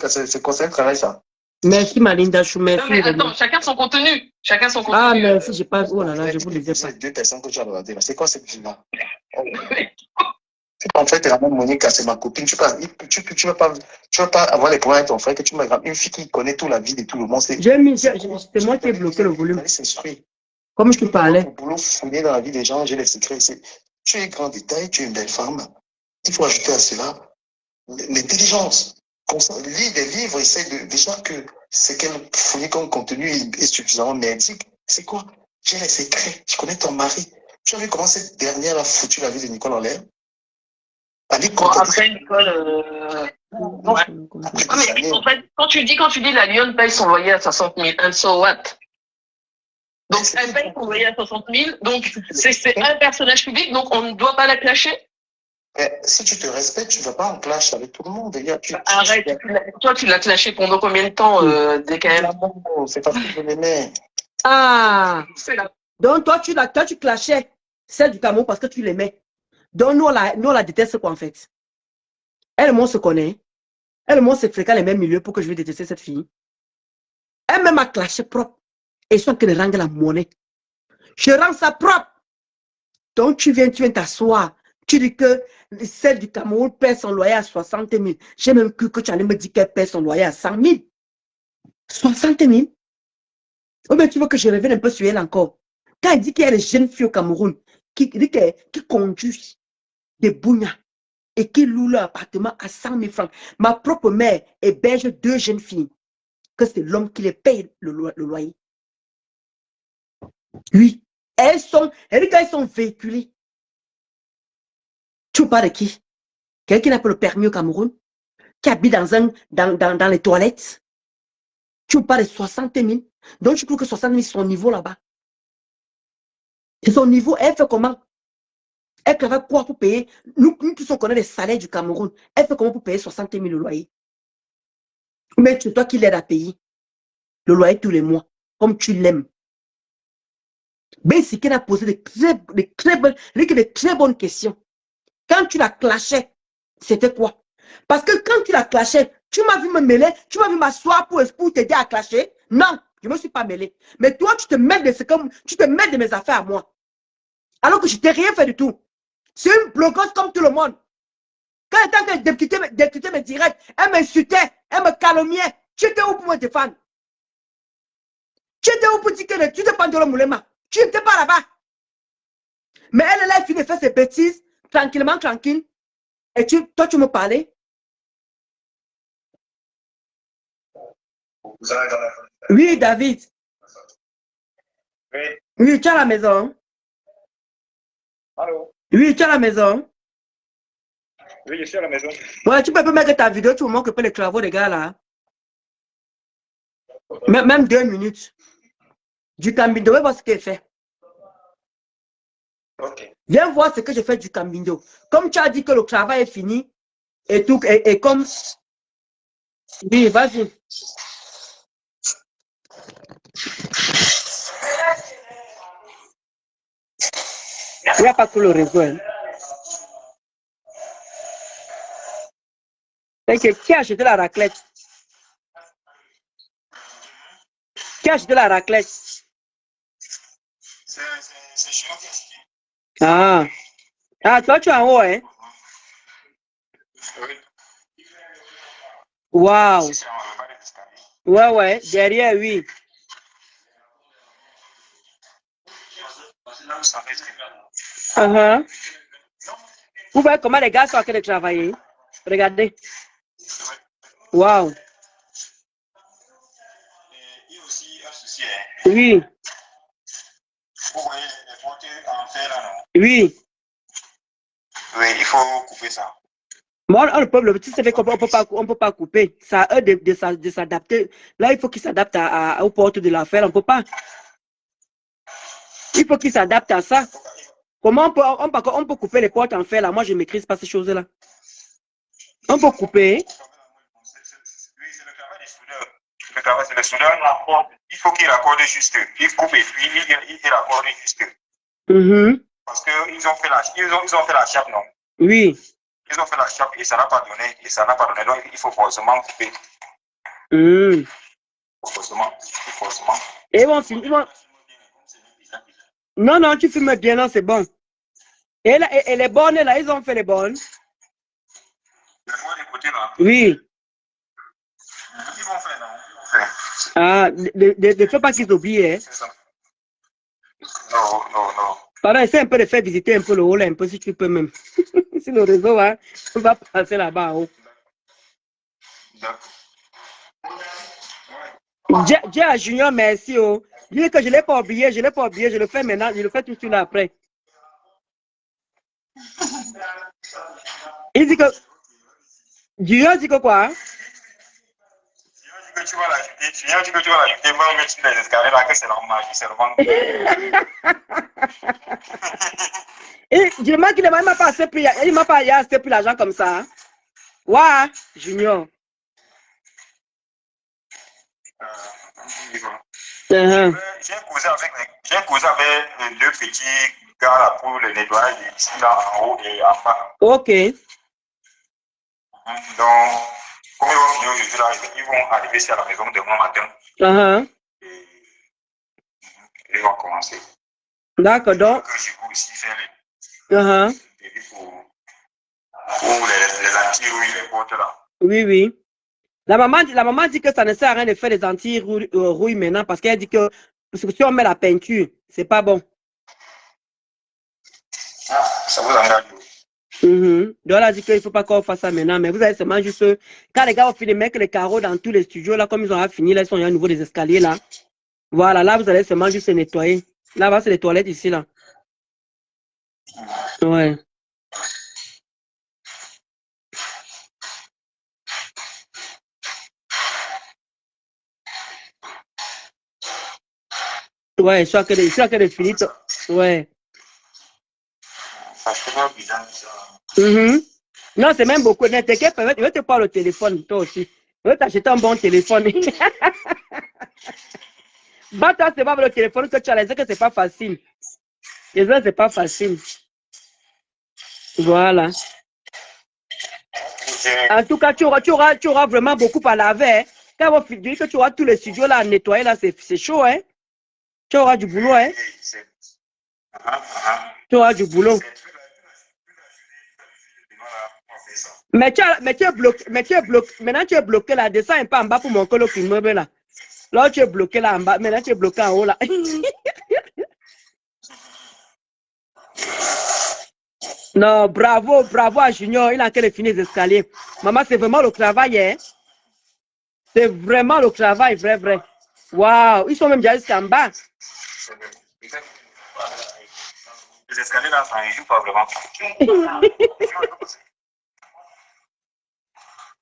c'est conseil de travail, ça. Merci, Malinda Chou, merci. Non, mais attends, chacun son contenu. Chacun son contenu. Ah, merci, j'ai pas. Oh là là, je vous le disais pas. C'est deux personnes que tu as regardées. C'est quoi cette vie-là? En fait, vraiment, Monica, c'est ma copine. Tu vas pas avoir les problèmes avec ton frère que tu m'as une fille qui connaît toute la vie de tout le monde. C'est moi qui ai bloqué le volume. S'instruire. Comme tu parlais. Pour boulot fouiller dans la vie des gens, j'ai les secrets. Tu es grand détail, tu es une belle femme. Il faut ajouter à cela l'intelligence. Lis des livres, essaie de. Déjà que ce qu'elle fournit comme contenu est suffisamment merdique. C'est quoi? J'ai les secrets. Je connais ton mari. Tu as vu comment cette dernière a foutu la vie de Nicole en l'air? Après, Nicole. Ouais. Mais en fait, quand tu dis la lionne paye son loyer à 60 000, and so what? Donc, elle paye son loyer à 60 000, donc c'est un personnage public, donc on ne doit pas la clasher? Si tu te respectes, tu ne vas pas en clash avec tout le monde. Arrête, toi tu l'as clashé pendant combien de temps, DKM? C'est parce que je l'aimais. Ah! Donc toi tu clashais celle du Cameroun parce que tu l'aimais. Donc nous on la déteste quoi en fait? Elle et moi on se connaît. Elle et moi on se fréquente les mêmes milieux pour que je vais détester cette fille. Elle même a clashé propre. Et ils sont que de rendre la monnaie. Je rends ça propre. Donc tu viens t'asseoir. Tu dis que celle du Cameroun paie son loyer à 60 000. J'ai même cru que tu allais me dire qu'elle paie son loyer à 100 000. 60 000? Ou bien tu veux que je revienne un peu sur elle encore? Quand elle dit qu'il y a des jeunes filles au Cameroun qui conduisent des bougnats et qui louent leur appartement à 100 000 francs. Ma propre mère héberge 2 jeunes filles, que c'est l'homme qui les paye le loyer. Oui, elles sont véhiculées. Tu parles de qui? Quelqu'un qui n'a pas le permis au Cameroun, qui habite dans les toilettes. Tu parles de 60 000. Donc tu trouves que 60 000 c'est son niveau là-bas. Et son niveau, elle fait comment? Elle travaille quoi pour payer? Nous tous on connaît les salaires du Cameroun. Elle fait comment pour payer 60 000 le loyer? Mais c'est toi qui l'aides à payer le loyer tous les mois, comme tu l'aimes. Mais c'est qu'elle a posé des très bonnes questions. Quand tu la clashais, c'était quoi? Parce que quand tu la clashais, tu m'as vu me mêler, tu m'as vu m'asseoir pour t'aider à clasher. Non, je ne me suis pas mêlé. Mais toi, tu te mêles de mes affaires à moi. Alors que je t'ai rien fait du tout. C'est une blogueuse comme tout le monde. Quand elle était en train d'écouter mes directs, elle m'insultait, elle me calomniait. Tu étais où pour me défendre? Tu étais où pour dire que tu te prends de l'homme? Tu n'étais pas là-bas. Mais elle a fini de faire ses bêtises, tranquillement, tranquille. Et toi, tu me parlais? Oui, David. Oui. Oui, tu es à la maison. Allô? Oui, tu es à la maison. Oui, je suis à la maison. Ouais, tu peux mettre ta vidéo, tu me montres un peu les travaux des gars là. Même 2 minutes. Du Cambindo, voir ce qu'elle fait. Ok. Viens voir ce que je fais du Cambindo. Comme tu as dit que le travail est fini, et tout, et comme... Oui, vas-y. Il n'y a pas que le réseau. Hein. Qui a acheté la raclette? Qui a acheté la raclette? C'est chiant qui a acheté. Ah. Ah, toi, tu es en haut, hein? Oui. Waouh. Ouais, derrière, oui. Vous voyez comment les gars sont en train de travailler? Regardez. Waouh. Il y a aussi un souci. Oui. Vous voyez les portes en fer là, non? Oui. Oui, il faut couper ça. Moi, le peuple, tu sais qu'on ne peut pas couper. Ça a eux de s'adapter. Là, il faut qu'ils s'adaptent aux portes de l'affaire. On ne peut pas. Il faut qu'ils s'adaptent à ça. Comment on peut couper les portes en fer là? Moi, je ne maîtrise pas ces choses-là. On peut couper. Oui, c'est le travail des soudeurs. Le travail, c'est le soudeur. Il faut qu'il raccorde juste. Il coupe et puis il raccorde juste. Parce qu'ils ont fait la chape, non? Oui. Ils ont fait la chape et ça n'a pas donné. Donc, il faut forcément couper. Forcément. Et bon, non, tu filmes bien, non, c'est bon. Et les bonnes, là, ils ont fait les bonnes. Les fois des côtés, là. Oui. Ils vont faire, non? Ils vont faire. Ah, ne fais pas qu'ils oublient. Hein. C'est ça. Non, non, non. Pardon, essaie un peu de faire visiter un peu le haut, là, un peu, si tu peux même. Si le réseau hein, va passer là-bas en haut. D'accord. Dis à Junior, merci. Oh. Dis que je ne l'ai pas oublié, je le fais maintenant, je le fais tout de suite là après. Il dit que. Junior dit que quoi? Junior dit que tu vas l'ajouter, va mettre sur les escaliers là, que c'est la magie, c'est le manque. Et je demande qu'il ne m'a pas assez pris, il m'a pas assez pris l'argent comme ça. Ouais, Junior. J'ai causé avec les deux petits gars là pour le nettoyage ici là en haut et en bas. Ok. Donc, comme ils vont finir aujourd'hui là, ils vont arriver ici à la maison demain matin. Et ils vont commencer. D'accord, donc. Je peux aussi faire les pour les anti-rouilles, les portes là. Oui, oui. La maman dit que ça ne sert à rien de faire des anti-rouilles maintenant parce qu'elle dit que si on met la peinture, c'est pas bon. Ah, ça vous engage. Donc elle a dit qu'il ne faut pas qu'on fasse ça maintenant, mais vous avez seulement juste, quand les gars ont fini de mettre les carreaux dans tous les studios, là, comme ils ont fini, là, ils sont à nouveau des escaliers, là. Voilà, là, vous allez seulement juste nettoyer. Là-bas, c'est les toilettes ici, là. Ouais. Ouais, soit que les finis. Ouais. Ça fait bizarre, ça. Non, c'est même beaucoup. Ne t'inquiète pas, je vais te prendre le téléphone, toi aussi. Je vais t'acheter un bon téléphone. Bah, toi, c'est pas le téléphone que tu as laissé que c'est pas facile. Les autres, c'est pas facile. Voilà. En tout cas, tu auras vraiment beaucoup à laver. Hein. Quand on dit que tu auras tous les studios là à nettoyer, là, c'est chaud, hein. Tu auras du boulot, hein. Tu auras du boulot. Mais tu es bloqué, maintenant tu es bloqué là, descends un peu en bas pour mon coloc immeuble là. Là, tu es bloqué là en bas, maintenant tu es bloqué en haut là. Non, bravo à Junior, il a qu'à finir les escaliers. Maman, c'est vraiment le travail, hein. C'est vraiment le travail, vrai. Waouh, ils sont même déjà jusqu'en bas. Les escaliers là, ça ne joue pas vraiment.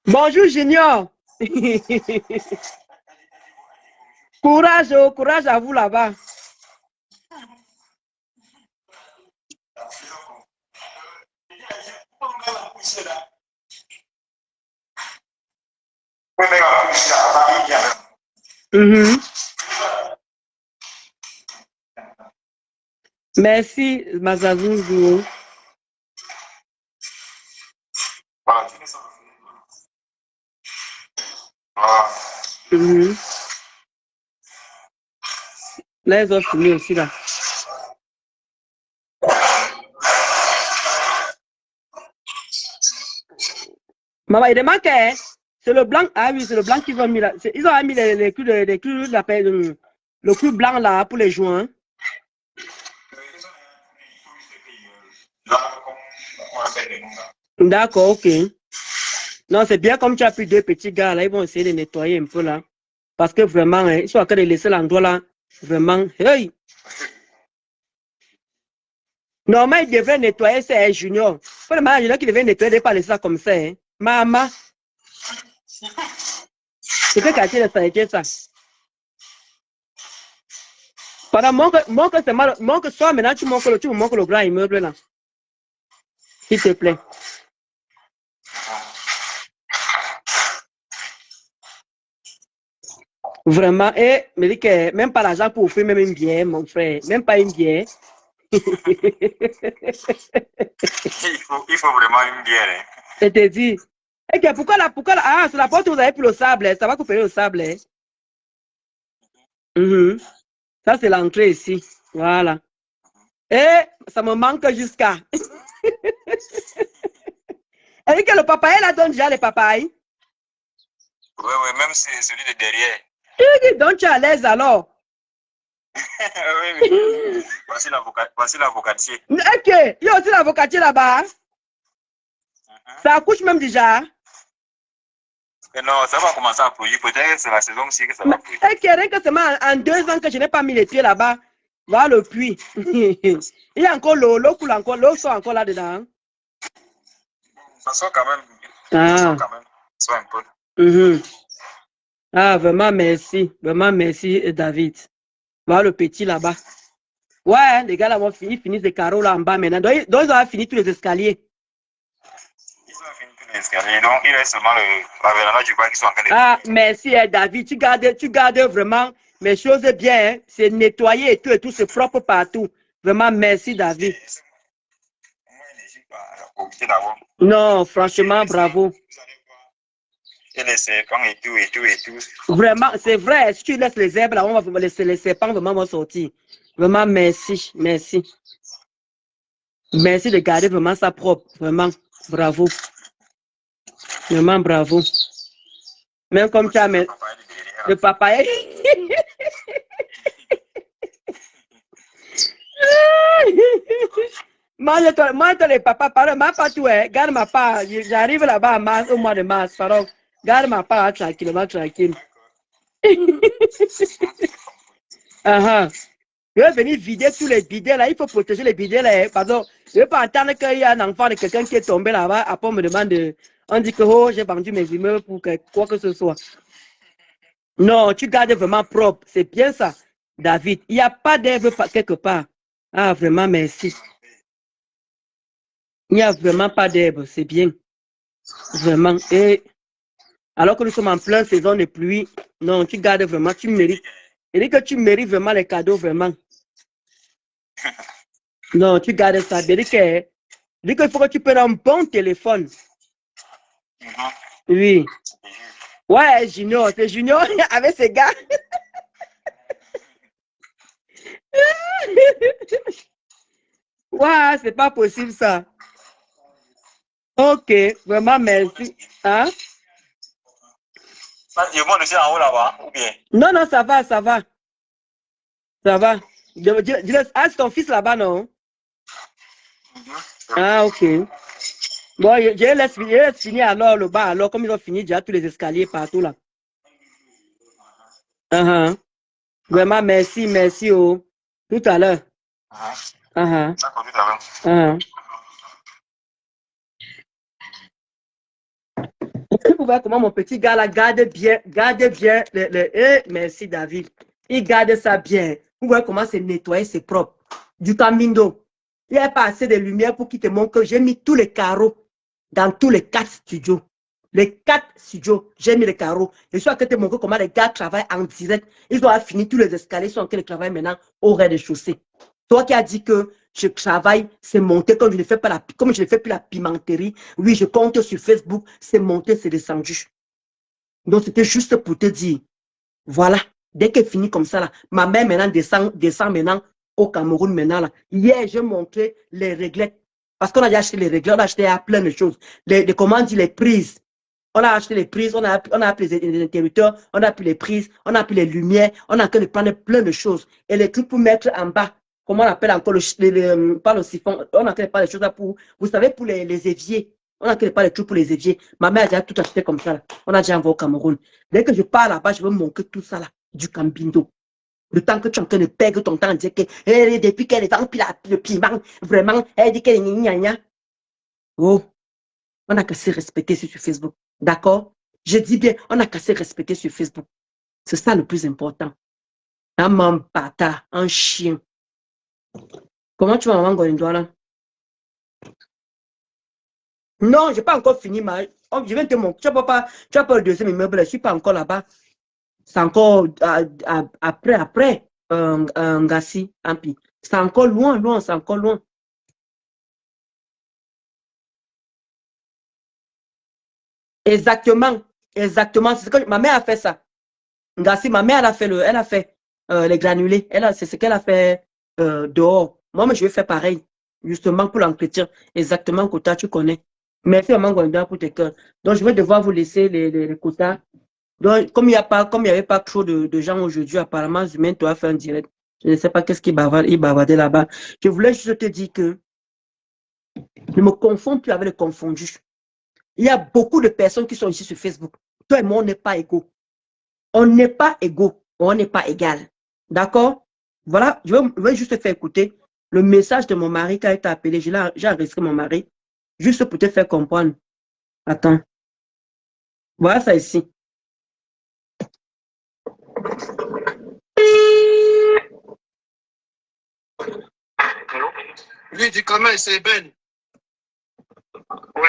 Bonjour Junior. Courage à vous là-bas. Merci, Mazazou. Là, ils ont fini aussi là. Maman, il demande que c'est le blanc. Ah oui, c'est le blanc qu'ils ont mis là. Ils ont mis les clous, le clou blanc là pour les joints. D'accord, ok. Non, c'est bien comme tu as pris deux petits gars là, ils vont essayer de nettoyer un peu là. Parce que vraiment, hein, ils sont en train de laisser l'endroit là. Vraiment, hey! Normalement, il devrait nettoyer, c'est Junior. Pour le moment, Junior qui devait nettoyer, il ne pas laisser ça comme ça. Hein. Maman. C'est que quartier de sanité, ça. Pendant montre c'est mal. Montre soit maintenant, tu montres le grand immeuble là. S'il te plaît. Vraiment, et me dit que même pas l'argent pour offrir même une bière, mon frère. Même pas une bière. Il faut vraiment une bière. Hein. Je te dis. Et que pourquoi c'est la porte où vous avez pris le sable, hein? Ça va couper le sable. Hein? Ça, c'est l'entrée ici. Voilà. Et ça me manque jusqu'à. Elle dit que le papaye, elle donne déjà les papayes. Oui, même c'est celui de derrière. Donc tu es à l'aise alors. Oui. Voici l'avocatier. Ok, il y a aussi l'avocatier là-bas. Ça accouche même déjà. Non, ça va commencer à produire. Peut-être que c'est la saison aussi que ça va produire. Ok, rien que seulement en 2 ans que je n'ai pas mis les pieds là-bas. Voilà le puits. Il y a encore l'eau coule encore, l'eau sort encore là-dedans. Ça sort quand même. Ah. Ça sort un peu. Ah, vraiment merci, David. Voilà le petit là-bas. Ouais, les gars là, ils finissent les carreaux là en bas maintenant. Donc ils ont fini tous les escaliers. Ils ont fini tous les escaliers. Donc il reste seulement la véranda du bas qui sont en train de... Ah, merci David. Tu gardes vraiment mes choses bien. Hein. C'est nettoyé et tout, c'est propre partout. Vraiment merci David. Non, franchement, bravo. Et les serpents et tout. Vraiment, c'est vrai. Si tu laisses les herbes là, on va laisser les serpents vraiment vont sortir. Vraiment, merci. Merci de garder vraiment ça propre. Vraiment, bravo. Vraiment, bravo. Même comme tu as le papaye. Moi, les papas, pardon, ma part, tout est. Garde ma part. J'arrive là-bas à mars, au mois de mars. Pardon. Garde ma part tranquillement, tranquille. Je vais venir vider tous les bidets là. Il faut protéger les bidets là. Pardon. Je ne veux pas entendre qu'il y a un enfant de quelqu'un qui est tombé là-bas. Après, on me demande on dit que oh, j'ai vendu mes immeubles pour quoi que ce soit. Non, tu gardes vraiment propre. C'est bien ça, David. Il n'y a pas d'herbe quelque part. Ah, vraiment, merci. Il n'y a vraiment pas d'herbe. C'est bien. Vraiment. Et alors que nous sommes en pleine saison de pluie, non, tu gardes vraiment, tu mérites. Il dit que tu mérites vraiment les cadeaux, vraiment. Non, tu gardes ça. Il dit qu'il faut que tu prennes un bon téléphone. Oui. Ouais, Junior, c'est Junior avec ses gars. Ouais, c'est pas possible ça. Ok, vraiment merci. Hein? Je monte aussi en haut là-bas, ou bien? Non, ça va. Ça va. Ah, c'est ton fils là-bas, non? Ah, ok. Bon, je laisse finir alors le bas, alors comme ils ont fini déjà tous les escaliers partout là. Vraiment, merci, oh. Tout à l'heure. D'accord, tout à l'heure. Vous voyez comment mon petit gars là garde bien. Merci David. Il garde ça bien. Vous voyez comment c'est nettoyé, c'est propre. Du camindo. Il n'y a pas assez de lumière pour qu'il te montre que j'ai mis tous les carreaux dans tous les 4 studios. Les 4 studios, j'ai mis les carreaux. Je suis en train de te montrer comment les gars travaillent en direct. Ils ont fini tous les escaliers, ils sont en train de travailler maintenant au rez-de-chaussée. Toi qui as dit que je travaille, c'est monté comme je ne fais pas comme je ne fais plus la pimenterie. Oui, je compte sur Facebook, c'est monté, c'est descendu. Donc c'était juste pour te dire, voilà, dès qu'elle finit comme ça, là, ma mère maintenant descend maintenant au Cameroun maintenant. Là. Hier, j'ai montré les réglettes. Parce qu'on a déjà acheté les réglettes, on a acheté plein de choses. Comment on dit, les prises. On a acheté les prises, on a appelé les interrupteurs, on a pris les prises, on a pris les lumières, on a en train de prendre plein de choses. Et les trucs pour mettre en bas, comment on appelle encore pas le siphon, on a pas les choses là pour, vous savez, pour les éviers. On a pas les trucs pour les éviers. Ma mère a déjà tout acheté comme ça. Là. On a déjà envoyé au Cameroun. Dès que je pars là-bas, je veux montrer tout ça là, du cambindo. Le temps que tu es en train de perdre ton temps, dire que depuis qu'elle est dans le piment, vraiment, elle dit qu'elle est gna. Oh, on a qu'à se respecter sur Facebook. D'accord? Je dis bien, on a qu'à se respecter sur Facebook. C'est ça le plus important. Un bâtard, un chien. Comment tu vas, maman Golindola? Non, je n'ai pas encore fini. Je viens de te montrer. Tu n'as pas le deuxième immeuble. Je ne suis pas encore là-bas. C'est encore après Ngassi, Ampi. C'est encore loin, c'est encore loin. Exactement. C'est ce que ma mère a fait ça. Ngassi, ma mère, elle a fait les granulés. C'est ce qu'elle a fait dehors. Moi, je vais faire pareil. justement pour l'entretien. Exactement, quota, tu connais. Merci, maman Gwenda, pour tes cœurs. Donc, je vais devoir vous laisser les quotas. Donc, comme il n'y avait pas trop de gens aujourd'hui, apparemment, Zumain, tu as fait un direct. Je ne sais pas qu'est-ce qu'il bavardait là-bas. Je voulais juste te dire que ne me confonds plus avec les confondus. Il y a beaucoup de personnes qui sont ici sur Facebook. Toi et moi, on n'est pas égaux. On n'est pas égaux. On n'est pas égal. D'accord? Voilà, je vais juste te faire écouter le message de mon mari quand il t'a appelé. J'ai enregistré mon mari. Juste pour te faire comprendre. Attends. Voilà ça ici. Oui, du commun, c'est Ben. Oui.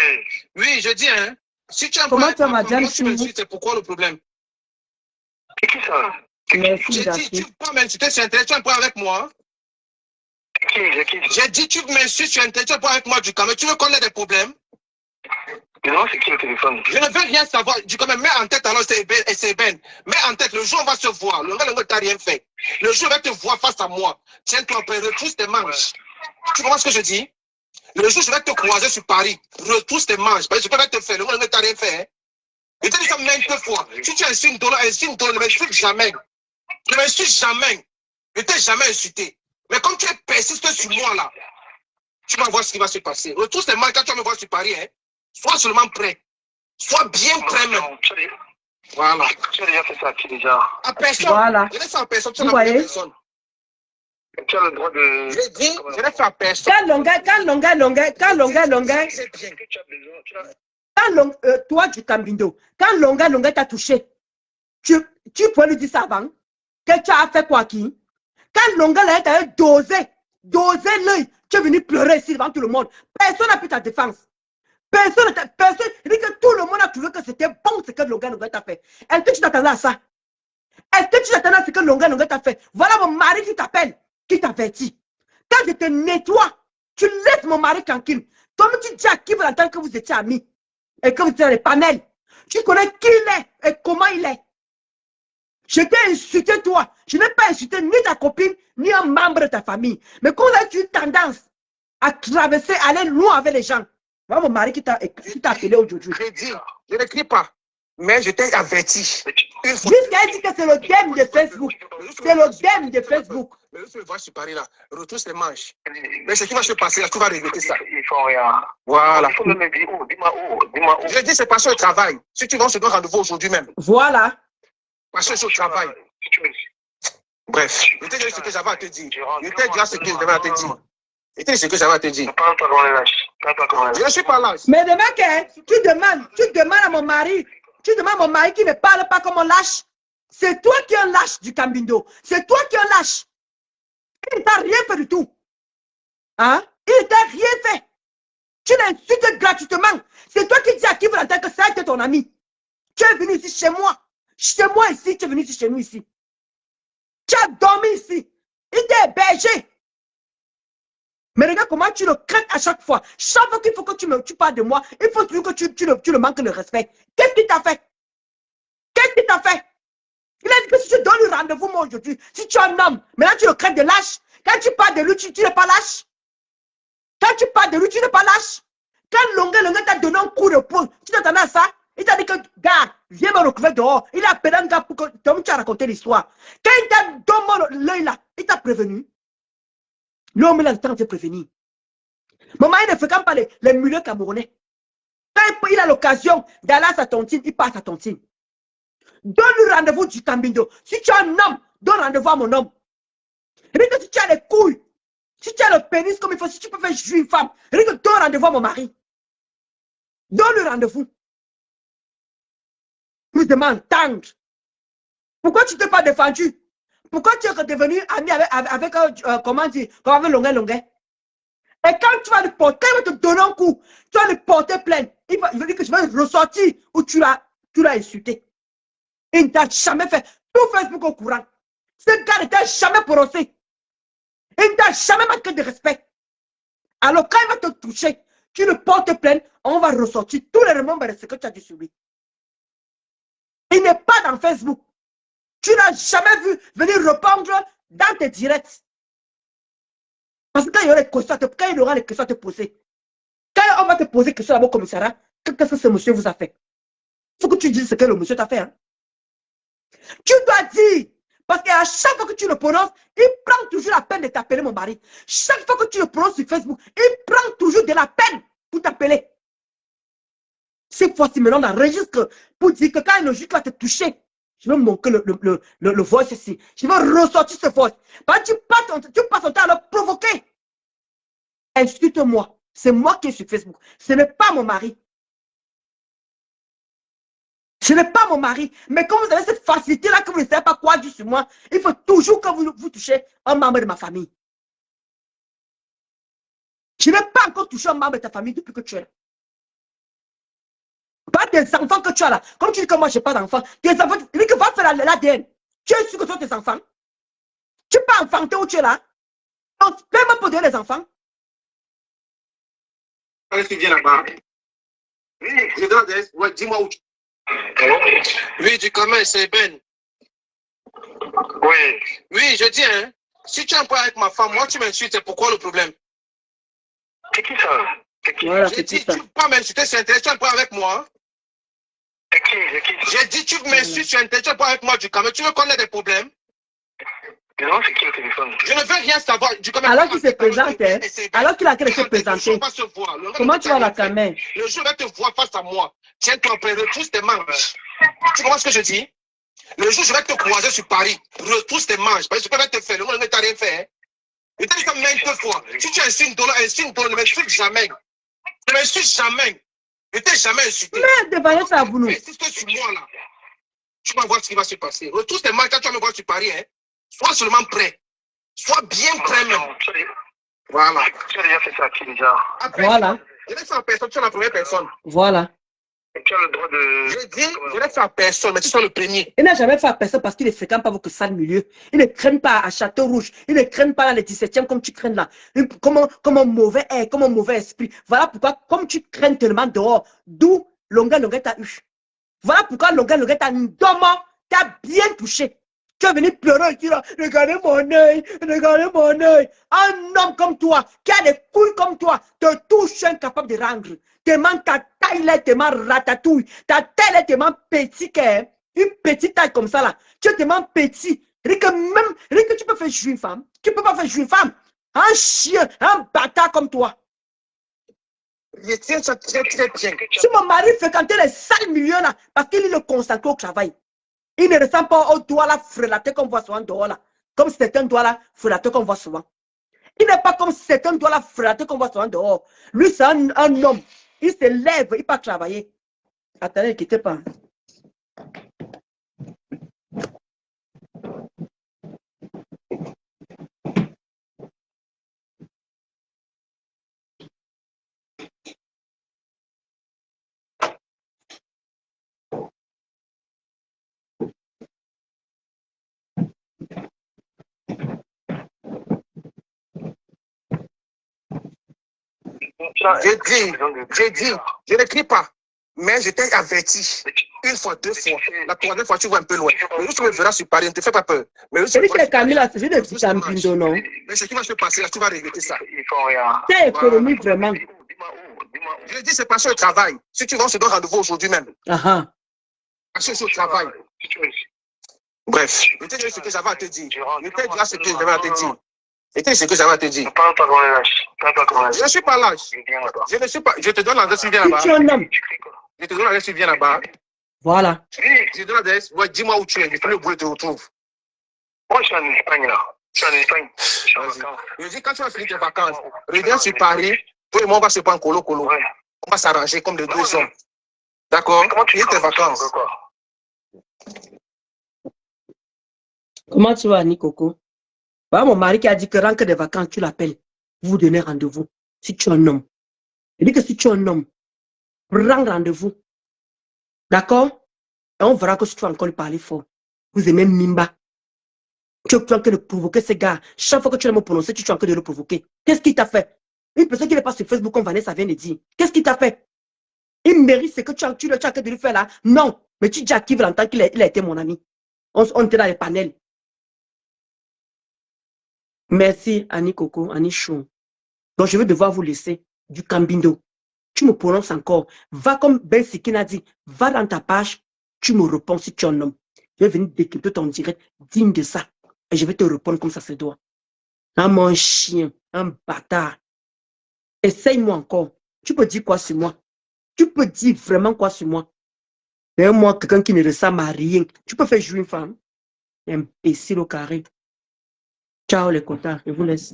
Oui, je dis, hein. Si tu as Comment tu as ma dame c'est pourquoi le problème? C'est qui ça? Merci, j'ai dit, tu peux m'insulter sur Internet, tu as un problème avec moi? J'ai dit, tu m'insultes sur Internet, tu as un problème avec moi, du commun. Tu veux qu'on ait des problèmes? Non, c'est qui le téléphone? Je ne veux rien savoir. Du commun, mets en tête alors, c'est Ben. Mets en tête, le jour on va se voir. Le gars t'a rien fait. Le jour on va te voir face à moi. Tiens-toi prêt, retrousse tes manches. Ouais. Tu comprends ce que je dis? Le jour, je vais te croiser sur Paris. Retrousse tes manches. Parce que je peux pas te faire. Le gars ne t'a rien fait. Hein? Je te dis ça maintes fois. Si tu insultes un dollar, ne m'insulte jamais. Ne m'insulte jamais. Je ne t'ai jamais insulté. Mais comme tu es persiste sur moi là, tu vas voir ce qui va se passer. Retrousse tes manches quand tu vas me voir sur Paris. Hein? Sois seulement prêt. Sois bien prêt même. Voilà. Tu as déjà fait ça à qui déjà? À personne. Voilà. Je l'ai fait à personne. Tu as vous la voyez? personne. Tu as le droit de... Je dis, je l'ai fait à personne. Quand toi du Cambindo, quand Longa t'a touché, tu peux lui dire ça avant que tu as fait quoi qui? Quand Longa t'a dosé l'œil, tu es venu pleurer ici devant tout le monde. Personne n'a pu ta défense. Personne, dit que tout le monde a trouvé que c'était bon ce que Longa t'a fait. Est-ce que tu t'attendais à ça? Est-ce que tu t'attendais à ce que Longa t'a fait? Voilà mon mari qui t'appelle, qui t'avertit. Quand je te nettoie, tu laisses mon mari tranquille. Comme tu dis à qui vous entendez que vous étiez amis et que vous étiez dans les panels. Tu connais qui il est et comment il est. Je t'ai insulté toi. Je n'ai pas insulté ni ta copine, ni un membre de ta famille. Mais quand tu as une tendance à traverser, aller loin avec les gens. Voilà mon mari qui t'a appelé aujourd'hui. Je dis, je n'écris pas. Mais je t'ai averti. Jusqu'à dit que c'est le game de Facebook. C'est le game de Facebook. Mais je vois sur Paris là, retrousse les manches. Mais ce qui va se passer là, tu vas regretter ça. Ils font rien. Voilà. Il faut me dire où, dis-moi où. Je dis, c'est parce que je travaille. Si tu vas, on se donne rendez-vous aujourd'hui même. Voilà. Parce que je travaille. Bref, je te dis ce que j'avais à te dire. Je te dis ce que j'avais à te dire. Je te dis ce que j'avais à te dire. Je ne suis pas lâche. Mais demain, tu demandes à mon mari. Tu demandes à mon mari qui ne parle pas comme on lâche. C'est toi qui es un lâche du Cambindo. C'est toi qui es un lâche. Il ne t'a rien fait du tout. Hein? Il ne t'a rien fait. Tu l'insultes gratuitement. C'est toi qui dis à qui vous entendez que ça a été ton ami. Tu es venu ici chez moi. Chez moi ici, tu es venu ici chez nous ici. Tu as dormi ici. Il t'a hébergé. Mais regarde comment tu le crains à chaque fois. Chaque fois qu'il faut que tu parles de moi, il faut toujours que tu le manques de respect. Qu'est-ce qu'il t'a fait? Qu'est-ce qu'il t'a fait? Il a dit que si tu donnes le rendez-vous moi aujourd'hui, si tu es un homme, maintenant tu le crées de lâche. Quand tu parles de lui, tu n'es pas lâche. Quand tu parles de lui, tu n'es pas lâche. Quand Longa t'a donné un coup de poing, tu t'attendais à ça? Il t'a dit que, gars, viens me recouvrir dehors. Il a appelé un gars pour que tu as raconté l'histoire. Quand il t'a donné l'œil là, il t'a prévenu. L'homme, il a le temps de te prévenir. Maman, il ne fréquente pas les mulets camerounais. Quand il a l'occasion d'aller à sa tontine, il passe à tontine. Donne-lui rendez-vous du Cambindo. Si tu es un homme, donne rendez-vous à mon homme. Regarde que si tu as les couilles, si tu as le pénis comme il faut, si tu peux faire jouir une femme, regarde, donne rendez-vous à mon mari. Donne-lui rendez-vous. Vous demande tendre. Pourquoi tu ne t'es pas défendu? Pourquoi tu es redevenu ami avec comment dire, comme avec Longa? Et quand tu vas le porter, il va te donner un coup. Tu vas le porter plainte. Il va dire que je vais ressortir où tu l'as insulté. Il ne t'a jamais fait. Tout Facebook au courant. Ce gars ne t'a jamais prononcé. Il ne t'a jamais manqué de respect. Alors quand il va te toucher, tu le portes plainte, on va ressortir tous les remembres de ce que tu as dit sur lui. Il n'est pas dans Facebook. Tu n'as jamais vu venir répondre dans tes directs. Parce que quand il y aura les questions, quand il y aura les questions à te poser, quand on va te poser question à mon commissariat, qu'est-ce que ce monsieur vous a fait? Il faut que tu dises ce que le monsieur t'a fait. Hein? Tu dois dire. Parce qu'à chaque fois que tu le prononces, il prend toujours la peine de t'appeler mon mari. Chaque fois que tu le prononces sur Facebook, il prend toujours de la peine pour t'appeler. Cette fois-ci, maintenant, on enregistre pour dire que quand le juge va te toucher, je vais manquer le voice ici. Je vais ressortir ce voice. Parce que tu passes ton temps à le provoquer. Insulte-moi. C'est moi qui est sur Facebook. Ce n'est pas mon mari. Ce n'est pas mon mari. Mais comme vous avez cette facilité-là que vous ne savez pas quoi dire sur moi, il faut toujours que vous touchez un membre de ma famille. Je n'ai pas encore touché un membre de ta famille depuis que tu es là. Pas des enfants que tu as là. Comme tu dis que moi, je n'ai pas d'enfants. Tes enfants, il dit que va faire l'ADN. Tu es sûr que ce sont tes enfants? Tu peux pas enfanter où tu es là? Donc, paie-moi pour donner les enfants. Allez, tu viens là-bas. Oui, dis-moi où tu... Oui, du commun, c'est Ben. Oui. Oui, je dis, hein, si tu es un peu avec ma femme, moi tu m'insultes, c'est pourquoi le problème? C'est qui ça? Voilà, j'ai dit, tu ne peux pas m'insulter sur Internet, tu es un peu avec moi. C'est qui? J'ai dit, tu m'insultes sur Internet, tu es un peu avec moi du commun, tu veux connaître des problèmes? Non, c'est qui le téléphone? Je ne veux rien savoir du commun. Alors qu'il se présente, hein? Alors qu'il a qu'à se présenter. Comment tu vas la caméra? Le jour va te voir face à moi. Tiens-toi prêt, retrousse tes manches. Tu comprends ce que je dis? Le jour, je vais te croiser sur Paris. Retrousse tes manches. Parce que je peux te faire. Le monde ne t'a rien fait. Hein? Je t'ai dit ça maintes fois. Si tu insultes $1, ne m'insulte jamais. Ne m'insulte jamais. Je t'ai jamais insulté. Mais devant ça, vous nous. Mais si tu sur moi là, tu vas voir ce qui va se passer. Retrousse tes manches quand tu vas me voir sur Paris. Hein? Sois seulement prêt. Sois bien prêt même. Voilà. Tu as déjà fait ça à qui déjà? Voilà. Je l'ai fait à personne. Tu es la première personne. Voilà. Et tu as le droit de... Je dis, je l'ai fait à personne, mais tu sois le premier. Il n'a jamais fait à personne parce qu'il ne fréquente pas votre sale milieu. Il ne craigne pas à Château-Rouge. Il ne craigne pas dans les 17e comme tu craignes là. Comme un mauvais air, comme un mauvais esprit. Voilà pourquoi, comme tu craignes tellement dehors, d'où Longa t'a eu. Voilà pourquoi Longa t'a bien touché. Tu es venu pleurer et tu dis, regardez mon œil, regardez mon œil. Un homme comme toi, qui a des couilles comme toi, te touche incapable de rendre. Tellement ta taille est tellement ratatouille. Ta taille est tellement petite une petite taille comme ça là. Tu es tellement petit. Rien que tu peux faire jouer une femme. Tu ne peux pas faire jouer une femme. Un chien, un bâtard comme toi. Je tiens ça très très bien. Si mon mari fréquentait les sales milieux là, parce qu'il est le consacré au travail. Il ne ressemble pas au doigt là frelaté qu'on voit souvent dehors là. Comme certains doigts là frelatés qu'on voit souvent. Il n'est pas comme certains doigts là frelatés qu'on voit souvent dehors. Lui, c'est un homme. Il se lève, il part travailler. Attendez, ne quittez pas. J'ai dit, je n'écris pas, mais je t'ai averti. Une fois, deux fois. La troisième fois, tu vois un peu loin. Mais tu me verras sur Paris, ne te fais pas peur. Mais c'est Camille, c'est des petits champignons, non? Mais ce qui va se passer, là, tu vas regretter ça. C'est économique, vraiment. Je dis, c'est parce que le travail. Si tu vas, on se donne rendez-vous aujourd'hui même. Parce que c'est au travail. Bref, je t'ai dit ce que j'avais à te dire. Je t'ai dit ce que j'avais à te dire. C'était ce que j'avais à te dire. Je ne suis pas lâche. Je ne suis pas. Je te donne l'adresse, tu viens là-bas. Je te donne l'adresse, tu viens là-bas. Voilà. Je te donne l'adresse. Ouais, dis-moi où tu es. Je fais le boulot, je te retrouve. Moi, je suis en Espagne là. Je suis en Espagne. Je dis, quand tu vas finir tes vacances, reviens sur Paris. Toi et moi, on va se prendre colo-colo. On va s'arranger comme des deux hommes. D'accord? Comment tu tes vacances? Comment tu vas, Nikoko? Bah, mon mari qui a dit que rentre des vacances, tu l'appelles. Vous donnez rendez-vous. Si tu es un homme. Il dit que si tu es un homme, prends rendez-vous. D'accord? Et on verra que si tu vas encore lui parler fort. Vous aimez Mimba. Tu es en train de provoquer ces gars. Chaque fois que tu vas me prononcer, tu es en train de le provoquer. Qu'est-ce qu'il t'a fait? Une personne qui n'est pas sur Facebook, comme Vanessa vient de dire. Qu'est-ce qu'il t'a fait? Il mérite ce que tu as en train de lui faire là? Non. Mais tu dis à qui veut l'entendre qu'il a été mon ami. On était dans les panels. Merci, Annie Coco, Annie Chou. Donc, je vais devoir vous laisser du cambindo. Tu me prononces encore. Va comme Ben Sikin a dit, va dans ta page, tu me réponds si tu es un homme. Je vais venir décrypter ton direct digne de ça. Et je vais te répondre comme ça se doit. Ah, mon chien, un bâtard. Essaye-moi encore. Tu peux dire quoi sur moi? Tu peux dire vraiment quoi sur moi? Et moi, quelqu'un qui ne ressemble à rien. Tu peux faire jouer une femme? Imbécile au carré. Ciao les contents, je vous laisse.